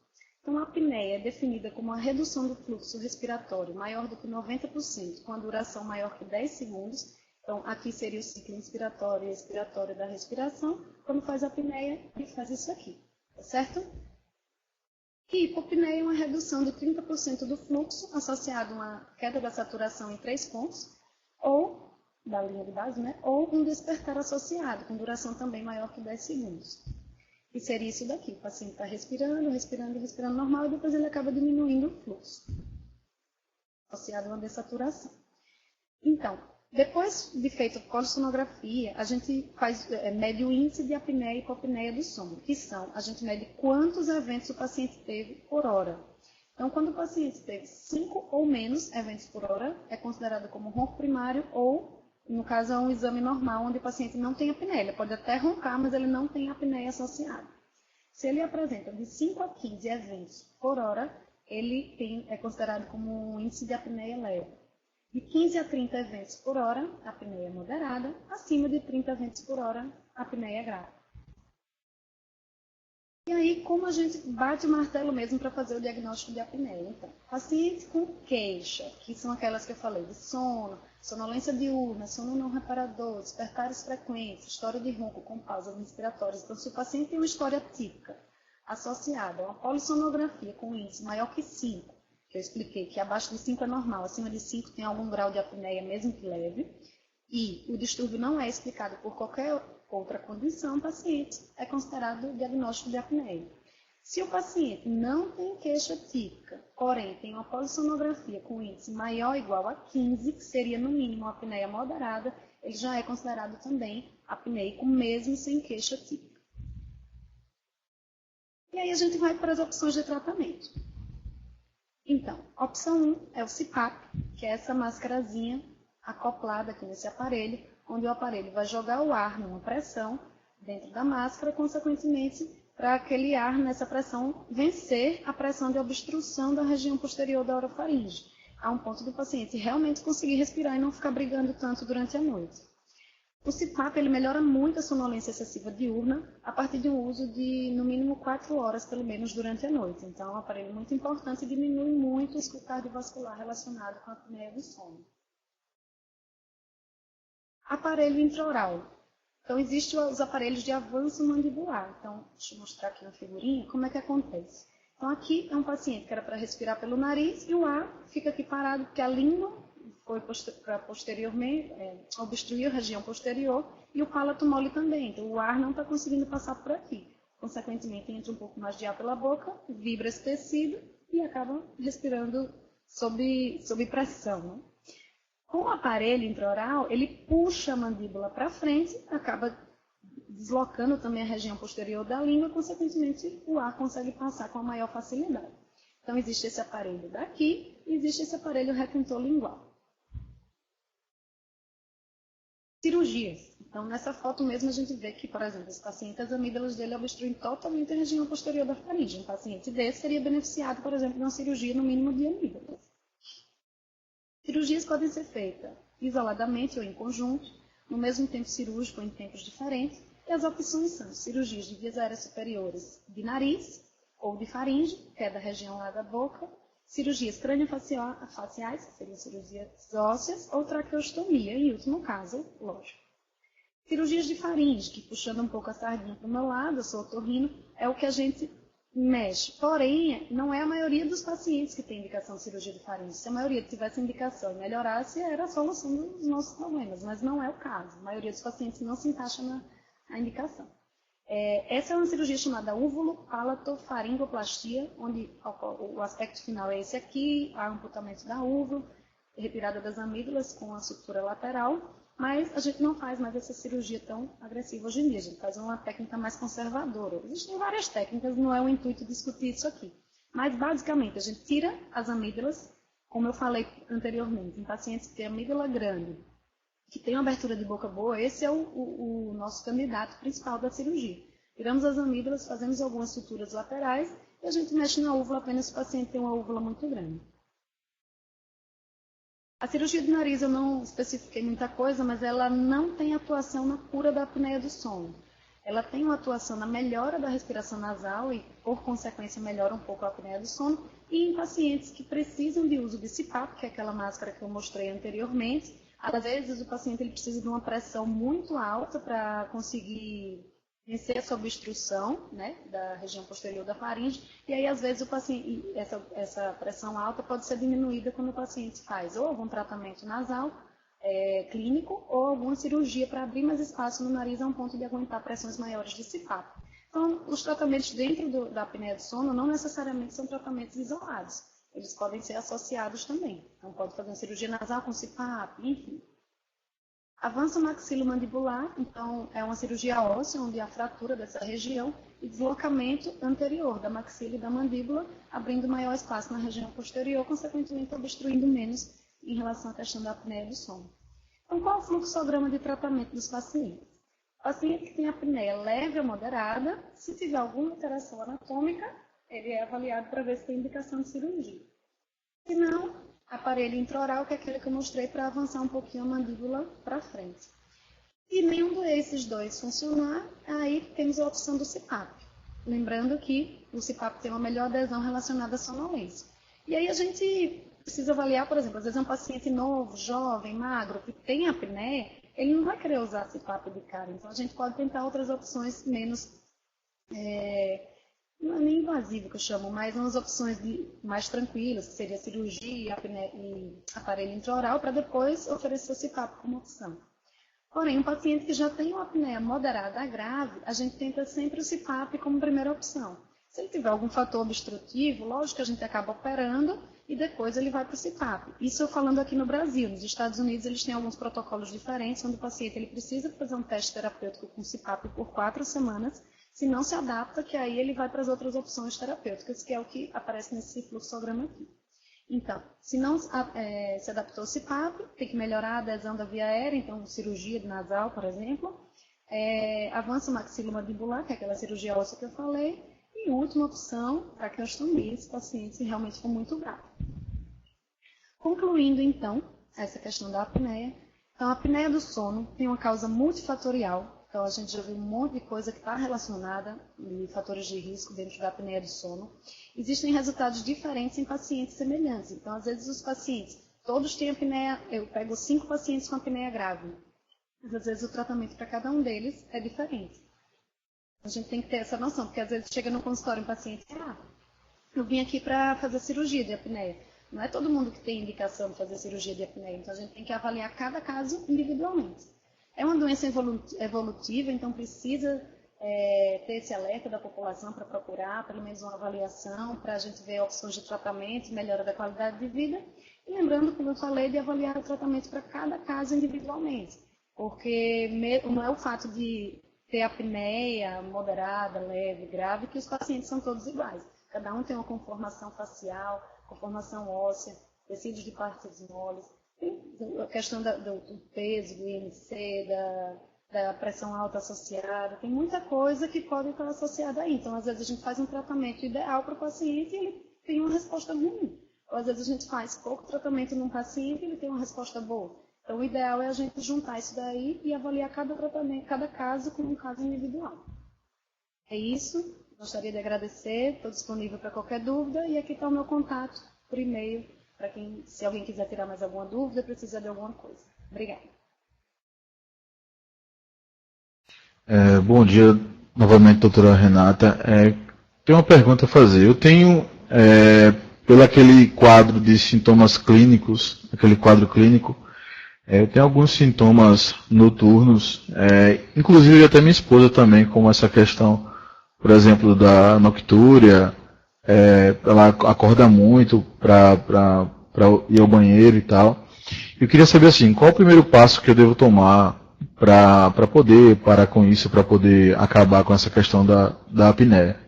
Então, a apneia é definida como a redução do fluxo respiratório maior do que 90%, com a duração maior que 10 segundos. Então, aqui seria o ciclo inspiratório e expiratório da respiração. Quando faz a apneia, ele faz isso aqui, tá certo? E hipopneia é uma redução de 30% do fluxo, associado a uma queda da saturação em 3 pontos, ou, da linha de base, né? Ou um despertar associado, com duração também maior que 10 segundos. E seria isso daqui, o paciente está respirando, respirando, respirando normal, e depois ele acaba diminuindo o fluxo, associado a uma dessaturação. Então, depois de feita a polissonografia, a gente mede o índice de apneia e hipopneia do sono, que são, a gente mede quantos eventos o paciente teve por hora. Então, quando o paciente teve 5 ou menos eventos por hora, é considerado como ronco primário ou, no caso, é um exame normal, onde o paciente não tem apneia. Ele pode até roncar, mas ele não tem apneia associada. Se ele apresenta de 5 a 15 eventos por hora, ele é considerado como um índice de apneia leve. De 15 a 30 eventos por hora, a apneia moderada. Acima de 30 eventos por hora, a apneia grave. E aí, como a gente bate o martelo mesmo para fazer o diagnóstico de apneia? Então, pacientes com queixa, que são aquelas que eu falei, de sono, sonolência diurna, sono não reparador, despertares frequentes, história de ronco com pausas respiratórias. Então, se o paciente tem uma história típica associada a uma polissonografia com índice maior que 5, que eu expliquei que abaixo de 5 é normal, acima de 5 tem algum grau de apneia, mesmo que leve, e o distúrbio não é explicado por qualquer outra condição, o paciente é considerado diagnóstico de apneia. Se o paciente não tem queixa típica, porém tem uma polissonografia com índice maior ou igual a 15, que seria no mínimo uma apneia moderada, ele já é considerado também apneico, mesmo sem queixa típica. E aí a gente vai para as opções de tratamento. Então, opção 1 é o CPAP, que é essa máscarazinha acoplada aqui nesse aparelho, onde o aparelho vai jogar o ar numa pressão dentro da máscara, consequentemente, para aquele ar nessa pressão vencer a pressão de obstrução da região posterior da orofaringe, a um ponto do paciente realmente conseguir respirar e não ficar brigando tanto durante a noite. O CPAP ele melhora muito a sonolência excessiva diurna a partir de um uso de, no mínimo, 4 horas, pelo menos, durante a noite. Então, é um aparelho muito importante e diminui muito o risco cardiovascular relacionado com a apneia do sono. Aparelho intraoral. Então, existem os aparelhos de avanço mandibular. Então, deixa eu mostrar aqui na figurinha como é que acontece. Então, aqui é um paciente que era para respirar pelo nariz e o ar fica aqui parado porque a língua foi para posteriormente, obstruir a região posterior e o palato mole também. Então, o ar não está conseguindo passar por aqui. Consequentemente, entra um pouco mais de ar pela boca, vibra esse tecido e acaba respirando sob pressão, né? Com o aparelho intraoral, ele puxa a mandíbula para frente, acaba deslocando também a região posterior da língua, consequentemente o ar consegue passar com a maior facilidade. Então, existe esse aparelho daqui e existe esse aparelho retentor lingual. Cirurgias. Então, nessa foto mesmo, a gente vê que, por exemplo, esse paciente, as amígdalas dele obstruem totalmente a região posterior da faringe. Um paciente desse seria beneficiado, por exemplo, de uma cirurgia no mínimo de amígdalas. Cirurgias podem ser feitas isoladamente ou em conjunto, no mesmo tempo cirúrgico ou em tempos diferentes, e as opções são cirurgias de vias aéreas superiores de nariz ou de faringe, que é da região lá da boca, cirurgias craniofaciais, que seriam cirurgias ósseas, ou traqueostomia, em último caso, lógico. Cirurgias de faringe, que puxando um pouco a sardinha para o meu lado, eu sou otorrino, é o que a gente mexe. Porém, não é a maioria dos pacientes que tem indicação de cirurgia de faringe. Se a maioria tivesse indicação e melhorasse, era a solução dos nossos problemas, mas não é o caso. A maioria dos pacientes não se encaixa na indicação. Essa é uma cirurgia chamada úvulo-palatoffaringoplastia, onde o aspecto final é esse aqui, há amputamento da úvula, retirada das amígdalas com a sutura lateral, mas a gente não faz mais essa cirurgia tão agressiva hoje em dia, a gente faz uma técnica mais conservadora. Existem várias técnicas, não é o intuito discutir isso aqui. Mas, basicamente, a gente tira as amígdalas, como eu falei anteriormente, em pacientes que têm amígdala grande, que tem uma abertura de boca boa, esse é o nosso candidato principal da cirurgia. Tiramos as amígdalas, fazemos algumas suturas laterais e a gente mexe na úvula apenas se o paciente tem uma úvula muito grande. A cirurgia de nariz eu não especifiquei muita coisa, mas ela não tem atuação na cura da apneia do sono. Ela tem uma atuação na melhora da respiração nasal e, por consequência, melhora um pouco a apneia do sono. E em pacientes que precisam de uso de CPAP, que é aquela máscara que eu mostrei anteriormente, às vezes o paciente ele precisa de uma pressão muito alta para conseguir vencer essa obstrução, né, da região posterior da faringe, e aí às vezes o paciente, essa pressão alta pode ser diminuída quando o paciente faz ou algum tratamento nasal clínico ou alguma cirurgia para abrir mais espaço no nariz a um ponto de aguentar pressões maiores de CPAP. Então, os tratamentos dentro da apneia do sono não necessariamente são tratamentos isolados, eles podem ser associados também. Então, pode fazer uma cirurgia nasal com CPAP, enfim. Avanço maxilomandibular, então, é uma cirurgia óssea, onde há fratura dessa região e deslocamento anterior da maxila e da mandíbula, abrindo maior espaço na região posterior, consequentemente obstruindo menos em relação à questão da apneia do sono. Então, qual é o fluxograma de tratamento dos pacientes? O paciente que tem apneia leve ou moderada, se tiver alguma alteração anatômica, ele é avaliado para ver se tem indicação de cirurgia. Se não, aparelho intraoral, que é aquele que eu mostrei para avançar um pouquinho a mandíbula para frente. Se nenhum desses dois funcionar, aí temos a opção do CPAP. Lembrando que o CPAP tem uma melhor adesão relacionada à sonolência. E aí a gente precisa avaliar, por exemplo, às vezes é um paciente novo, jovem, magro, que tem apneia, ele não vai querer usar CPAP de cara. Então a gente pode tentar outras opções menos não é nem invasivo que eu chamo, mas umas opções mais tranquilas, que seria cirurgia e aparelho intraoral, para depois oferecer o CPAP como opção. Porém, um paciente que já tem uma apneia moderada a grave, a gente tenta sempre o CPAP como primeira opção. Se ele tiver algum fator obstrutivo, lógico que a gente acaba operando e depois ele vai para o CPAP. Isso eu falando aqui no Brasil. Nos Estados Unidos eles têm alguns protocolos diferentes, onde o paciente ele precisa fazer um teste terapêutico com CPAP por 4 semanas. Se não se adapta, que aí ele vai para as outras opções terapêuticas, que é o que aparece nesse fluxograma aqui. Então, se não se adaptou ao CPAP, tem que melhorar a adesão da via aérea, então cirurgia de nasal, por exemplo. Avanço maxilomandibular, que é aquela cirurgia óssea que eu falei. E última opção, traqueostomia, se o paciente realmente for muito grave. Concluindo, então, essa questão da apneia. Então, a apneia do sono tem uma causa multifatorial. Então, a gente já viu um monte de coisa que está relacionada de fatores de risco dentro da apneia do sono. Existem resultados diferentes em pacientes semelhantes. Então, às vezes, os pacientes, todos têm apneia, eu pego 5 pacientes com apneia grave. Mas, às vezes, o tratamento para cada um deles é diferente. A gente tem que ter essa noção, porque às vezes chega no consultório um paciente e eu vim aqui para fazer cirurgia de apneia. Não é todo mundo que tem indicação de fazer cirurgia de apneia, então a gente tem que avaliar cada caso individualmente. É uma doença evolutiva, então precisa ter esse alerta da população para procurar pelo menos uma avaliação, para a gente ver opções de tratamento, melhora da qualidade de vida. E lembrando, como eu falei, de avaliar o tratamento para cada caso individualmente, porque não é o fato de ter apneia moderada, leve, grave, que os pacientes são todos iguais. Cada um tem uma conformação facial, conformação óssea, tecidos de partes moles, a questão do peso, do IMC, da pressão alta associada, tem muita coisa que pode estar associada aí. Então, às vezes a gente faz um tratamento ideal para o paciente e ele tem uma resposta ruim. Ou às vezes a gente faz pouco tratamento num paciente e ele tem uma resposta boa. Então, o ideal é a gente juntar isso daí e avaliar cada tratamento, cada caso como um caso individual. É isso. Gostaria de agradecer. Estou disponível para qualquer dúvida. E aqui está o meu contato por e-mail, para quem, se alguém quiser tirar mais alguma dúvida, precisar de alguma coisa. Obrigada. Bom dia novamente, doutora Renata. Tenho uma pergunta a fazer. Eu tenho, pelo aquele quadro de sintomas clínicos, aquele quadro clínico, eu tenho alguns sintomas noturnos, inclusive até minha esposa também, como essa questão, por exemplo, da noctúria, ela acorda muito para ir ao banheiro e tal. Eu queria saber assim, qual o primeiro passo que eu devo tomar para poder parar com isso, para poder acabar com essa questão da apneia?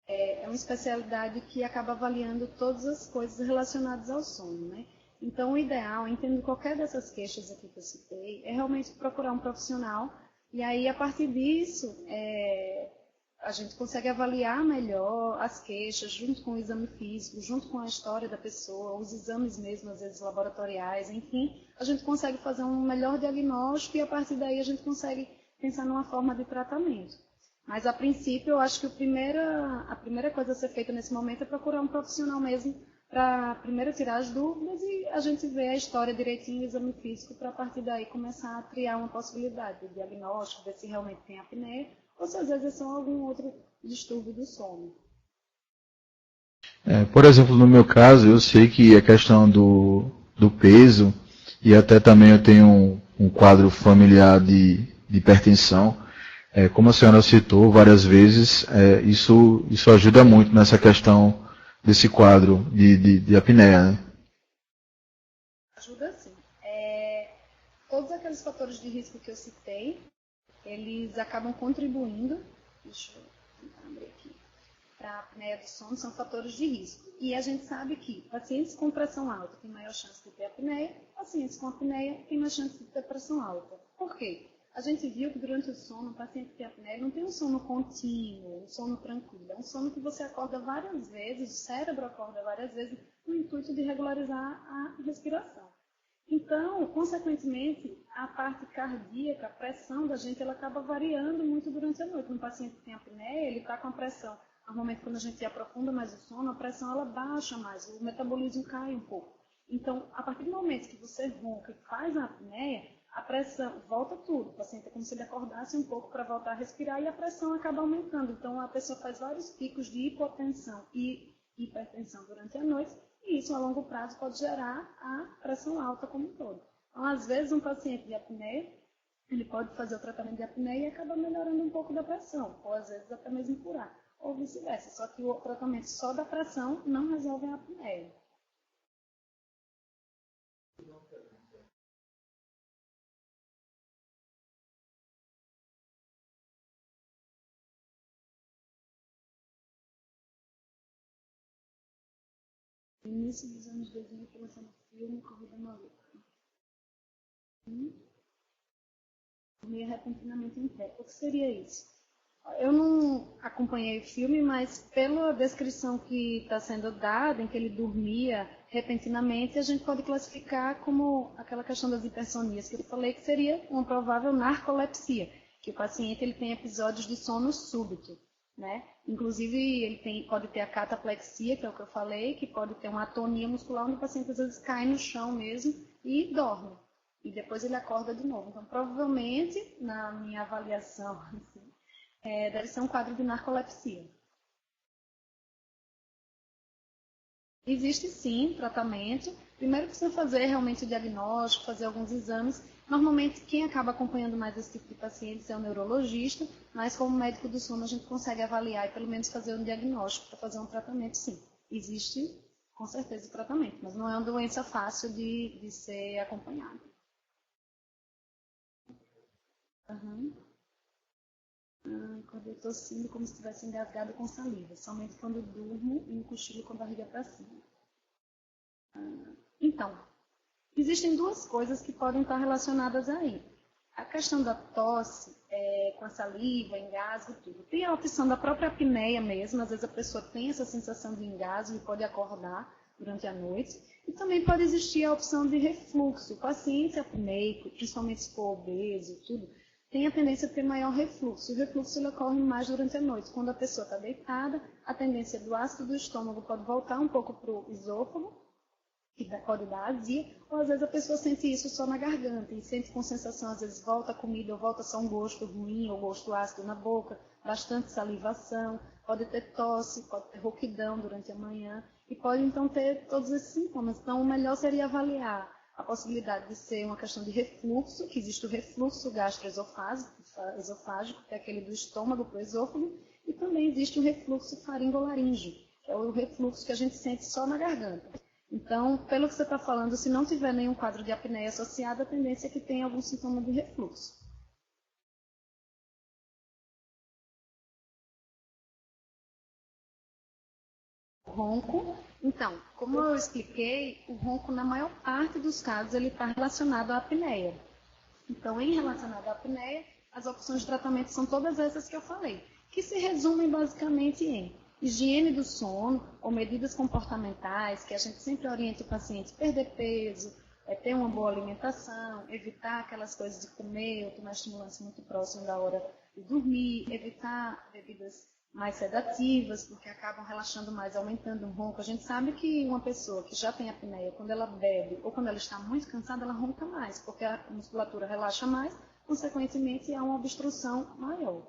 É uma especialidade que acaba avaliando todas as coisas relacionadas ao sono, né? Então, o ideal, entendendo qualquer dessas queixas aqui que eu citei, é realmente procurar um profissional e aí, a partir disso, a gente consegue avaliar melhor as queixas, junto com o exame físico, junto com a história da pessoa, os exames mesmo, às vezes laboratoriais, enfim, a gente consegue fazer um melhor diagnóstico e a partir daí a gente consegue pensar numa forma de tratamento. Mas, a princípio, eu acho que a primeira coisa a ser feita nesse momento é procurar um profissional mesmo para primeiro tirar as dúvidas e a gente ver a história direitinho, o exame físico, para a partir daí começar a triar uma possibilidade de diagnóstico, ver se realmente tem apneia ou se às vezes é só algum outro distúrbio do sono. Por exemplo, no meu caso, eu sei que a questão do peso, e até também eu tenho um quadro familiar de hipertensão, como a senhora citou várias vezes, isso ajuda muito nessa questão desse quadro de apneia, né? Ajuda sim. Todos aqueles fatores de risco que eu citei, eles acabam contribuindo, deixa eu tentar abrir aqui, para a apneia do sono, são fatores de risco. E a gente sabe que pacientes com pressão alta têm maior chance de ter apneia, pacientes com apneia têm mais chance de ter pressão alta. Por quê? A gente viu que durante o sono, o paciente que tem apneia não tem um sono contínuo, um sono tranquilo. É um sono que você acorda várias vezes, o cérebro acorda várias vezes, no intuito de regularizar a respiração. Então, consequentemente, a parte cardíaca, a pressão da gente, ela acaba variando muito durante a noite. Um paciente que tem apneia, ele está com a pressão. Normalmente, quando a gente aprofunda mais o sono, a pressão ela baixa mais, o metabolismo cai um pouco. Então, a partir do momento que você ronca e faz a apneia, a pressão volta tudo. O paciente é como se ele acordasse um pouco para voltar a respirar e a pressão acaba aumentando. Então, a pessoa faz vários picos de hipotensão e hipertensão durante a noite e isso a longo prazo pode gerar a pressão alta como um todo. Então, às vezes, um paciente de apneia, ele pode fazer o tratamento de apneia e acaba melhorando um pouco da pressão, ou às vezes até mesmo curar, ou vice-versa. Só que o tratamento só da pressão não resolve a apneia. No início dos anos 2000, que lançou no filme Corrida Maluca. Meio repentinamente em pé. O que seria isso? Eu não acompanhei o filme, mas pela descrição que está sendo dada, em que ele dormia repentinamente, a gente pode classificar como aquela questão das hipersonias que eu falei, que seria uma provável narcolepsia, que o paciente ele tem episódios de sono súbito, né? Inclusive, pode ter a cataplexia, que é o que eu falei, que pode ter uma atonia muscular, onde o paciente às vezes cai no chão mesmo e dorme. E depois ele acorda de novo. Então, provavelmente, na minha avaliação, assim, deve ser um quadro de narcolepsia. Existe sim tratamento. Primeiro precisa fazer realmente o diagnóstico, fazer alguns exames. Normalmente quem acaba acompanhando mais esse tipo de pacientes é o neurologista, mas como médico do sono a gente consegue avaliar e pelo menos fazer um diagnóstico para fazer um tratamento sim. Existe com certeza o tratamento, mas não é uma doença fácil de ser acompanhada. Uhum. Quando eu tossindo como se estivesse engasgado com saliva, somente quando durmo e um cochilo com a barriga para cima. Então, existem duas coisas que podem estar relacionadas aí. A questão da tosse, com a saliva, engasgo e tudo. Tem a opção da própria apneia mesmo, às vezes a pessoa tem essa sensação de engasgo e pode acordar durante a noite. E também pode existir a opção de refluxo. O paciente apneico, principalmente se for obeso, tudo, tem a tendência a ter maior refluxo. O refluxo ele ocorre mais durante a noite. Quando a pessoa está deitada, a tendência do ácido do estômago pode voltar um pouco para o esôfago, que pode dar azia, ou às vezes a pessoa sente isso só na garganta, e sente com sensação, às vezes volta a comida, ou volta só um gosto ruim, ou gosto ácido na boca, bastante salivação, pode ter tosse, pode ter rouquidão durante a manhã, e pode então ter todos esses sintomas. Então o melhor seria avaliar a possibilidade de ser uma questão de refluxo, que existe o refluxo gastroesofágico, que é aquele do estômago para o esôfago, e também existe o refluxo faringolaríngeo, que é o refluxo que a gente sente só na garganta. Então, pelo que você está falando, se não tiver nenhum quadro de apneia associado, a tendência é que tenha algum sintoma de refluxo. Ronco. Então, como eu expliquei, o ronco, na maior parte dos casos, ele está relacionado à apneia. Então, em relacionado à apneia, as opções de tratamento são todas essas que eu falei, que se resumem basicamente em higiene do sono ou medidas comportamentais, que a gente sempre orienta o paciente a perder peso, ter uma boa alimentação, evitar aquelas coisas de comer ou tomar estimulantes muito próximo da hora de dormir, evitar bebidas mais sedativas, porque acabam relaxando mais, aumentando o ronco. A gente sabe que uma pessoa que já tem apneia, quando ela bebe ou quando ela está muito cansada, ela ronca mais, porque a musculatura relaxa mais, consequentemente há uma obstrução maior.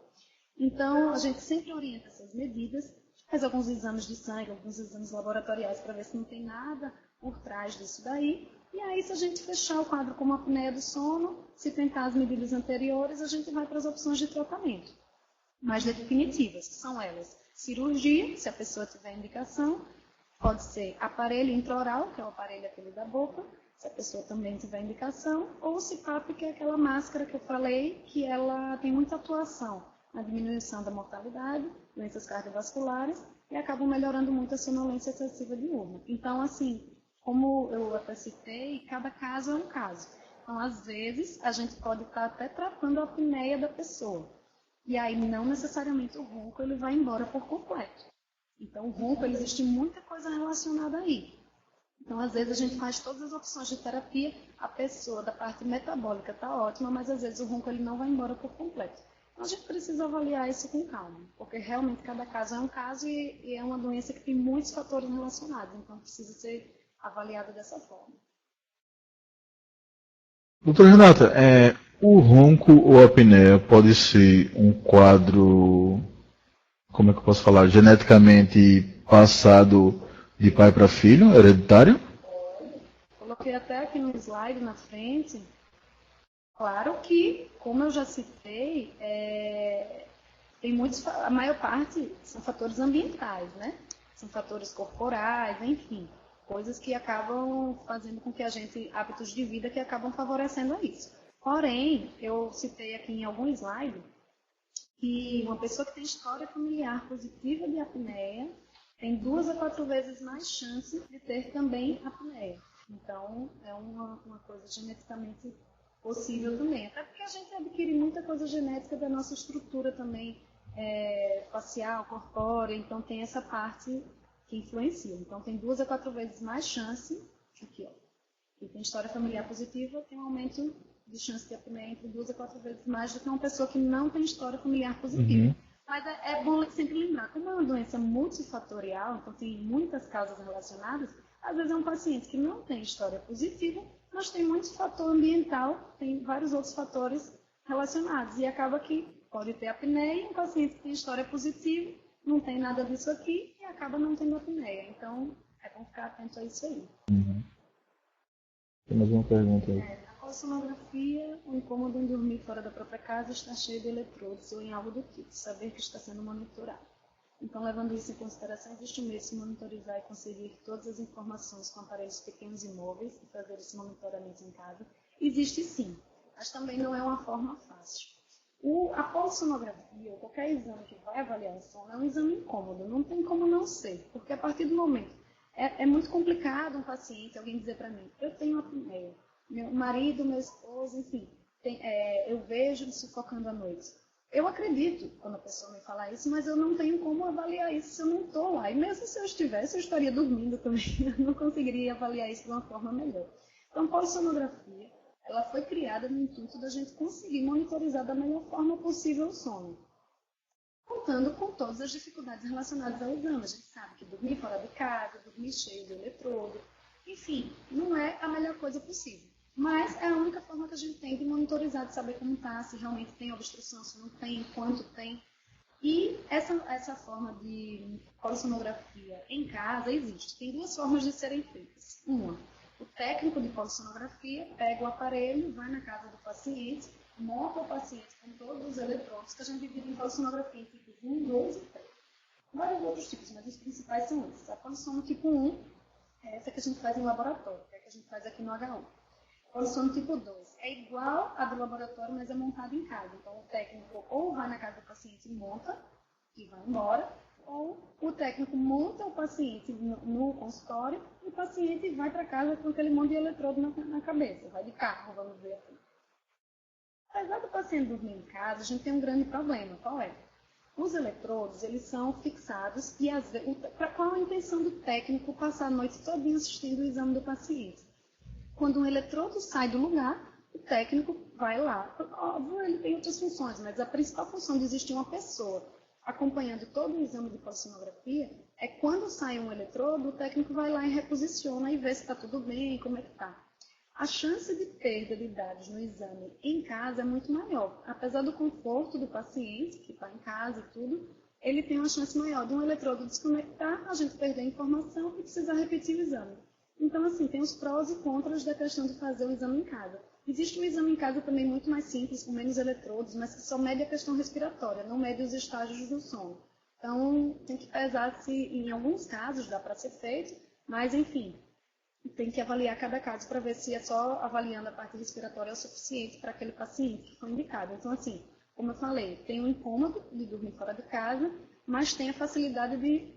Então, a gente sempre orienta essas medidas, faz alguns exames de sangue, alguns exames laboratoriais para ver se não tem nada por trás disso daí. E aí, se a gente fechar o quadro com uma apneia do sono, se tentar as medidas anteriores, a gente vai para as opções de tratamento mais definitivas, que são elas: cirurgia, se a pessoa tiver indicação, pode ser aparelho intraoral, que é o aparelho aquele da boca, se a pessoa também tiver indicação, ou CPAP, que é aquela máscara que eu falei, que ela tem muita atuação na diminuição da mortalidade, doenças cardiovasculares, e acabam melhorando muito a sonolência excessiva diurna. Então, assim, como eu até citei, cada caso é um caso. Então, às vezes, a gente pode estar até tratando a apneia da pessoa. E aí, não necessariamente o ronco ele vai embora por completo. Então, o ronco, existe muita coisa relacionada aí. Então, às vezes, a gente faz todas as opções de terapia, a pessoa da parte metabólica está ótima, mas às vezes o ronco ele não vai embora por completo. Então, a gente precisa avaliar isso com calma, porque realmente cada caso é um caso e é uma doença que tem muitos fatores relacionados, então precisa ser avaliado dessa forma. Doutora Renata, o ronco ou a apneia pode ser um quadro, como é que eu posso falar, geneticamente passado de pai para filho, hereditário? Coloquei até aqui no slide na frente. Claro que, como eu já citei, tem muitos, a maior parte são fatores ambientais, né? São fatores corporais, enfim, coisas que acabam fazendo com que a gente, hábitos de vida que acabam favorecendo a isso. Porém, eu citei aqui em algum slide que uma pessoa que tem história familiar positiva de apneia tem 2 a 4 vezes mais chance de ter também apneia. Então, é uma coisa geneticamente possível também. Até porque a gente adquire muita coisa genética da nossa estrutura também, facial, corpórea, então tem essa parte que influencia. Então, tem 2 a 4 vezes mais chance, aqui, ó, quem tem história familiar positiva tem um aumento de chance de apneia entre 2 a 4 vezes mais do que uma pessoa que não tem história familiar positiva. Uhum. Mas é bom sempre lembrar, como é uma doença multifatorial, então tem muitas causas relacionadas, às vezes é um paciente que não tem história positiva, mas tem muito fator ambiental, tem vários outros fatores relacionados. E acaba que pode ter apneia, um paciente que tem história positiva, não tem nada disso aqui e acaba não tendo apneia. Então, é bom ficar atento a isso aí. Uhum. Tem mais uma pergunta aí. A sonografia, o incômodo em dormir fora da própria casa está cheio de eletrodos ou em algo do tipo, saber que está sendo monitorado. Então, levando isso em consideração, existe um meio de se monitorizar e conseguir todas as informações com aparelhos pequenos e móveis e fazer esse monitoramento em casa? Existe sim, mas também não é uma forma fácil. A polissonografia, ou qualquer exame que vai avaliar o sono, é um exame incômodo, não tem como não ser, porque a partir do momento É muito complicado um paciente, alguém dizer para mim, eu tenho apneia, meu marido, meu esposo, enfim, eu vejo me sufocando à noite. Eu acredito quando a pessoa me fala isso, mas eu não tenho como avaliar isso se eu não estou lá. E mesmo se eu estivesse, eu estaria dormindo também. Eu não conseguiria avaliar isso de uma forma melhor. Então, a polissonografia, ela foi criada no intuito da gente conseguir monitorizar da melhor forma possível o sono, contando com todas as dificuldades relacionadas ao exame. A gente sabe que dormir fora de casa, dormir cheio de eletrodo, enfim, não é a melhor coisa possível. Mas é a única forma que a gente tem de monitorizar, de saber como está, se realmente tem obstrução, se não tem, quanto tem. E essa forma de polissonografia em casa existe. Tem duas formas de serem feitas. Uma, o técnico de polissonografia pega o aparelho, vai na casa do paciente, monta o paciente com todos os eletrodos que a gente divide em polissonografia em tipos 1, 2 e 3. Vários outros tipos, mas os principais são esses. A polissono tipo 1 é essa que a gente faz em laboratório, que é a que a gente faz aqui no H1. Polissono tipo 2 é igual a do laboratório, mas é montada em casa. Então, o técnico ou vai na casa do paciente e monta, e vai embora, ou o técnico monta o paciente no consultório e o paciente vai para casa com aquele monte de eletrodo na cabeça. Vai de carro, vamos dizer assim. Apesar do paciente dormir em casa, a gente tem um grande problema. Qual é? Os eletrodos, eles são fixados e para qual a intenção do técnico passar a noite toda assistindo o exame do paciente? Quando um eletrodo sai do lugar, o técnico vai lá. Óbvio, ele tem outras funções, mas a principal função de existir uma pessoa acompanhando todo o exame de polissonografia é quando sai um eletrodo, o técnico vai lá e reposiciona e vê se está tudo bem, como é que está. A chance de perda de dados no exame em casa é muito maior. Apesar do conforto do paciente, que está em casa e tudo, ele tem uma chance maior de um eletrodo desconectar, a gente perder a informação e precisar repetir o exame. Então, assim, tem os prós e contras da questão de fazer o exame em casa. Existe um exame em casa também muito mais simples, com menos eletrodos, mas que só mede a questão respiratória, não mede os estágios do sono. Então, tem que pesar se, em alguns casos, dá para ser feito, mas, enfim, tem que avaliar cada caso para ver se é só avaliando a parte respiratória o suficiente para aquele paciente que foi indicado. Então, assim, como eu falei, tem um incômodo de dormir fora de casa, mas tem a facilidade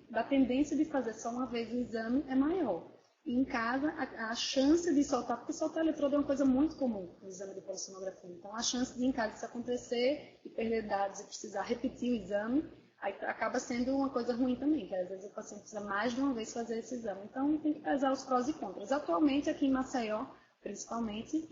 da tendência de fazer só uma vez o exame é maior. E em casa, a chance de soltar, porque soltar eletrodo é uma coisa muito comum no exame de polissonografia. Então, a chance de em casa isso acontecer e perder dados e precisar repetir o exame, aí acaba sendo uma coisa ruim também, que às vezes o paciente precisa mais de uma vez fazer esse exame. Então, tem que pesar os prós e contras. Atualmente, aqui em Maceió, principalmente,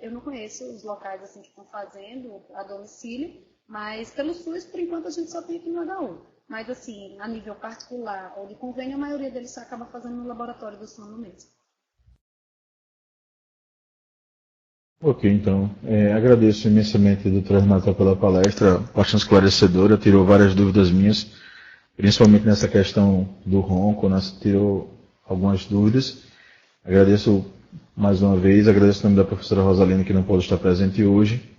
eu não conheço os locais assim, que estão fazendo a domicílio, mas pelo SUS, por enquanto, a gente só tem aqui no H1. Mas, assim, a nível particular ou de convênio, a maioria deles só acaba fazendo no laboratório do sono mesmo. Ok, então, agradeço imensamente a doutora Renata pela palestra, bastante esclarecedora, tirou várias dúvidas minhas, principalmente nessa questão do ronco, tirou algumas dúvidas. Agradeço mais uma vez, agradeço o nome da professora Rosalina, que não pôde estar presente hoje,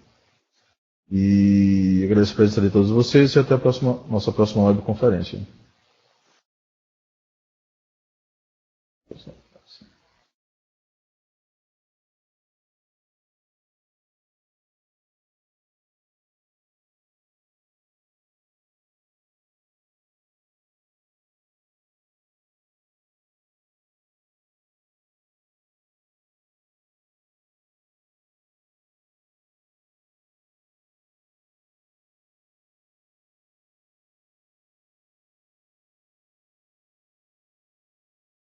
e agradeço a presença de todos vocês e até a nossa próxima webconferência.